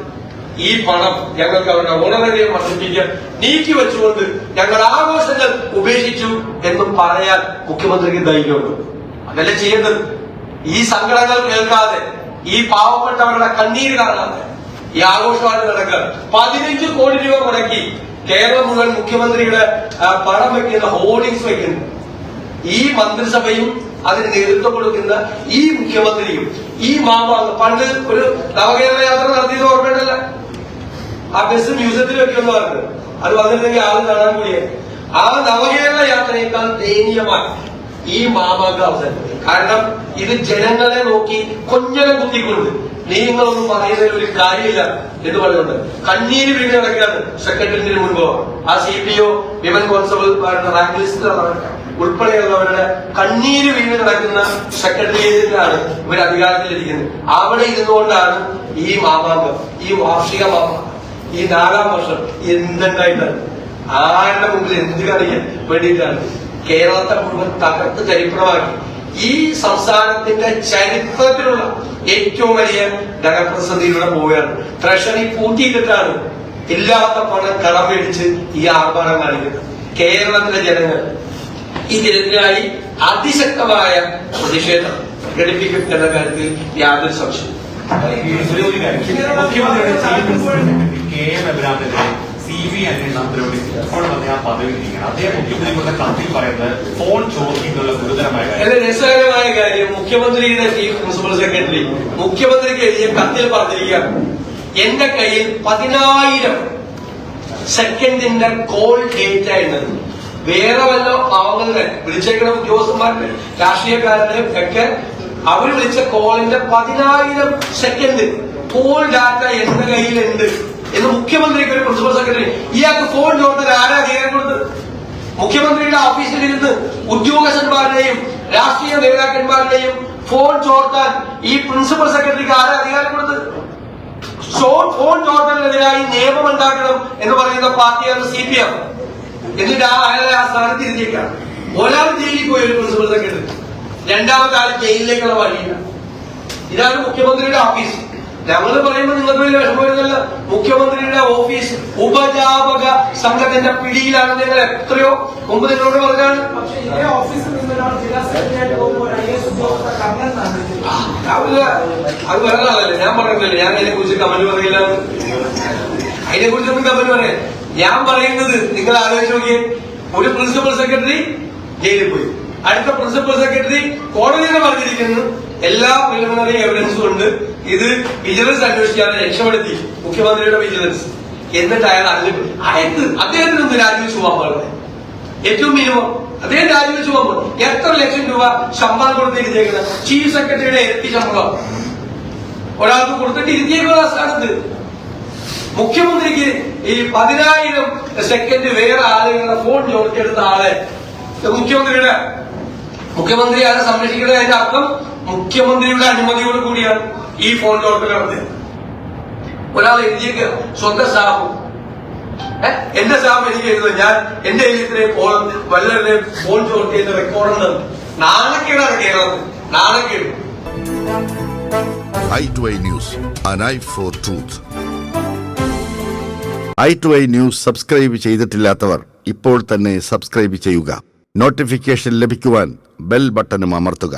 ഈ പണം ഞങ്ങൾക്ക് അവരുടെ ഓണറേറിയം വർദ്ധിപ്പിക്കാൻ നീക്കിവെച്ചുകൊണ്ട് ഞങ്ങൾ ആഘോഷങ്ങൾ ഉപേക്ഷിച്ചു എന്നും പറയാൻ മുഖ്യമന്ത്രിക്ക് ധൈര്യമുണ്ട്. അതല്ല ചെയ്യേണ്ടത്. ഈ സങ്കടങ്ങൾ കേൾക്കാതെ, ഈ പാവപ്പെട്ടവരുടെ കണ്ണീര് കാണാതെ ഈ ആഘോഷമാണ് നടക്കുക. 15 കോടി രൂപ മുടക്കി കേരളം മുഴുവൻ മുഖ്യമന്ത്രിയുടെ പണം വയ്ക്കുന്ന ഹോർഡിങ്സ് വയ്ക്കുന്നു. ഈ മന്ത്രിസഭയും അതിന് നേതൃത്വം കൊടുക്കുന്ന ഈ മുഖ്യമന്ത്രിയും ഈ മാമാങ്കം, പണ്ട് ഒരു നവകേരള യാത്ര നടത്തിയത് ഓർമ്മയുണ്ടല്ല, ആ ബസ് മ്യൂസിയത്തിൽ വെക്കുമെന്ന് പറഞ്ഞു. അത് വന്നിട്ടുണ്ടെങ്കിൽ ആൾ കാണാൻ കൂടിയാണ്. ആ നവകേരള യാത്രയേക്കാൾ ദയനീയമായി ഈ മാമാങ്കം അവസാനിപ്പിക്കും. കാരണം ഇത് ജനങ്ങളെ നോക്കി കൊഞ്ഞനം കുത്തിക്കൊണ്ട് നിയമങ്ങളൊന്നും പറയുന്നതിൽ ഒരു കാര്യമില്ല എന്ന് പറയുന്നുണ്ട്. കണ്ണീര് വീണ് കിടക്കുകയാണ് സെക്രട്ടറിയേറ്റിന് മുൻപ്. ആ CPO, women constable rank list ഉൾപ്പെടെയുള്ളവരുടെ കണ്ണീര് വീണ് കിടക്കുന്ന സെക്രട്ടേറിയറ്റിലാണ് ഇവർ അധികാരത്തിലിരിക്കുന്നത്. അവിടെ ഇരുന്നുകൊണ്ടാണ് ഈ മാമാങ്കം, ഈ വാർഷിക മാമാങ്കം, ഈ 4ാം വർഷം എന്തുണ്ടായിട്ടാണ്, ആരുടെ മുമ്പിൽ എന്ത് കാണിക്കാൻ വേണ്ടിയിട്ടാണ് കേരളത്തെ മുഴുവൻ തകർത്ത് ചരിത്രമാക്കി. ഈ സംസ്ഥാനത്തിന്റെ ചരിത്രത്തിലുള്ള ഏറ്റവും വലിയ ധനപ്രതിസന്ധിയിലൂടെ പോവുകയാണ്. ട്രഷറി പൂട്ടിയിട്ടിട്ടാണ് ഇല്ലാത്ത പണം കടം മേടിച്ച് ഈ ആർഭാടം കാണിക്കുന്നത്. കേരളത്തിലെ ജനങ്ങൾ ഇതിനെതിരായി അതിശക്തമായ പ്രതിഷേധം പ്രകടിപ്പിക്കും എന്ന കാര്യത്തിൽ യാതൊരു സംശയം. മുഖ്യമന്ത്രിയുടെ KM എബ്രഹാമിനെതിരെ CBI അന്വേഷണത്തിലൂടെ ഇപ്പോൾ വന്ന ആ പദവി നീങ്ങണം. അദ്ദേഹം മുഖ്യമന്ത്രിയുടെ കത്തിൽ പറയുന്നത് ഫോൺ ചോദിക്കുന്നുള്ള ഗുരുതരമായ കാര്യം. രസകരമായ കാര്യം, മുഖ്യമന്ത്രിയുടെ ചീഫ് പ്രിൻസിപ്പൽ സെക്രട്ടറി മുഖ്യമന്ത്രിക്ക് എഴുതിയ കത്തിൽ പറഞ്ഞിരിക്കുകയാണ്, എന്റെ കയ്യിൽ 10,000 സെക്കൻഡിന്റെ കോൾ ഡേറ്റ എന്നത്. വേറെ വല്ല പാവങ്ങളുടെ വിളിച്ചേക്കുന്ന ഉദ്യോഗസ്ഥന്മാരുടെ രാഷ്ട്രീയക്കാരുടെ ഒക്കെ അവർ വിളിച്ച കോളിന്റെ 10,000 സെക്കൻഡ് കോൾ ഡാറ്റ എന്റെ കയ്യിലുണ്ട് എന്ന് മുഖ്യമന്ത്രിക്ക് ഒരു പ്രിൻസിപ്പൽ സെക്രട്ടറി. ഇയാൾക്ക് ഫോൺ ചോദിച്ചാൽ ആരാ അധികാരം കൊടുത്തത്? മുഖ്യമന്ത്രിയുടെ ഓഫീസിലിരുന്ന് ഉദ്യോഗസ്ഥന്മാരുടെയും രാഷ്ട്രീയ നേതാക്കന്മാരുടെയും ഫോൺ ചോർത്താൻ ഈ പ്രിൻസിപ്പൽ സെക്രട്ടറിക്ക് ആരാ അധികാരം കൊടുത്തത്? ഫോൺ ചോർത്തലിനെതിരായി നിയമം ഉണ്ടാക്കണം എന്ന് പറയുന്ന പാർട്ടിയാണ് CPM. എന്നിട്ട് അയാളെ ആ സ്ഥാനത്ത് ഇരുത്തിയേക്കാണ്. ഒരാൾ ജയിലിൽ പോയി, ഒരു പ്രിൻസിപ്പൽ സെക്രട്ടറി, രണ്ടാമത്തെ ആൾ ജയിലിലേക്കുള്ള വഴിയില്ല. ഇതാണ് മുഖ്യമന്ത്രിയുടെ ഓഫീസ്. ഞങ്ങൾ പറയുമ്പോൾ നിങ്ങൾക്ക് വലിയ വിഷമം വരുന്നില്ല. മുഖ്യമന്ത്രിയുടെ ഓഫീസ് ഉപജാപക സംഘത്തിന്റെ പിടിയിലാണ്. നിങ്ങൾ എത്രയോ മുമ്പ് നിങ്ങളോട് പറഞ്ഞാണ്. അത് പറഞ്ഞാലല്ലേ ഞാൻ പറയുന്നില്ല. ഞാൻ അതിനെ കുറിച്ച് കമന്റ് പറയില്ല. അതിനെ കുറിച്ചൊന്നും കമന്റ് പറയാം. ഞാൻ പറയുന്നത് നിങ്ങൾ ആലോചിച്ച് നോക്കിയേ. ഒരു പ്രിൻസിപ്പൽ സെക്രട്ടറി ജയിലിൽ പോയി, അടുത്ത പ്രിൻസിപ്പൽ സെക്രട്ടറി കോടതിയിൽ പറഞ്ഞിരിക്കുന്നു എല്ലാ പ്രിലിമിനറി എവിഡൻസും ഉണ്ട്, ഇത് വിജിലൻസ് അന്വേഷിക്കാതെ രക്ഷപ്പെടുത്തി മുഖ്യമന്ത്രിയുടെ വിജിലൻസ്. എന്നിട്ട് അയാൾ അദ്ദേഹത്തിനൊന്ന് രാജിവെച്ച് പോകാൻ പാടില്ല. ഏറ്റവും മിനിമം അദ്ദേഹം രാജിവെച്ച് പോകുമ്പോൾ എത്ര ലക്ഷം രൂപ ശമ്പളം കൊടുത്തിരുന്നേക്കുന്നത്? ചീഫ് സെക്രട്ടറിയുടെ ഇരട്ടി ശമ്പളം ഒരാൾക്ക് കൊടുത്തിട്ട് ഇരുത്തിയേക്കുന്ന സ്ഥാനത്ത്. മുഖ്യമന്ത്രിക്ക് ഈ 10,000 സെക്കൻഡ് വേറെ ആളുകളുടെ ഫോൺ ചോദിച്ചെടുത്ത ആളെ മുഖ്യമന്ത്രിയാണ് സംരക്ഷിക്കുന്നത്. അതിന്റെ അർത്ഥം മുഖ്യമന്ത്രിയുടെ അനുമതിയോട് കൂടിയാണ് ഈ ഫോൺ ചോർത്തൽ നടത്തിയത്. ഒരാൾ എഴുതിയേക്ക് സ്വന്തം സ്റ്റാഫ്, എന്റെ സ്റ്റാഫ് എനിക്ക് എഴുതുന്നത്, ഞാൻ എന്റെ ഇത്രയും വല്ലവരുടെ ഫോൺ ചോർത്തിയത് റെക്കോർഡ്. നാണക്കേടാണ് കേരളത്തിൽ, നാണക്കേട്. i2i News, an eye for truth. i2i News subscribe ചെയ്തിട്ടില്ലാത്തവർ ഇപ്പോൾ തന്നെ സബ്സ്ക്രൈബ് ചെയ്യുക. നോട്ടിഫിക്കേഷൻ ലഭിക്കുവാൻ ബെൽ ബട്ടണും അമർത്തുക.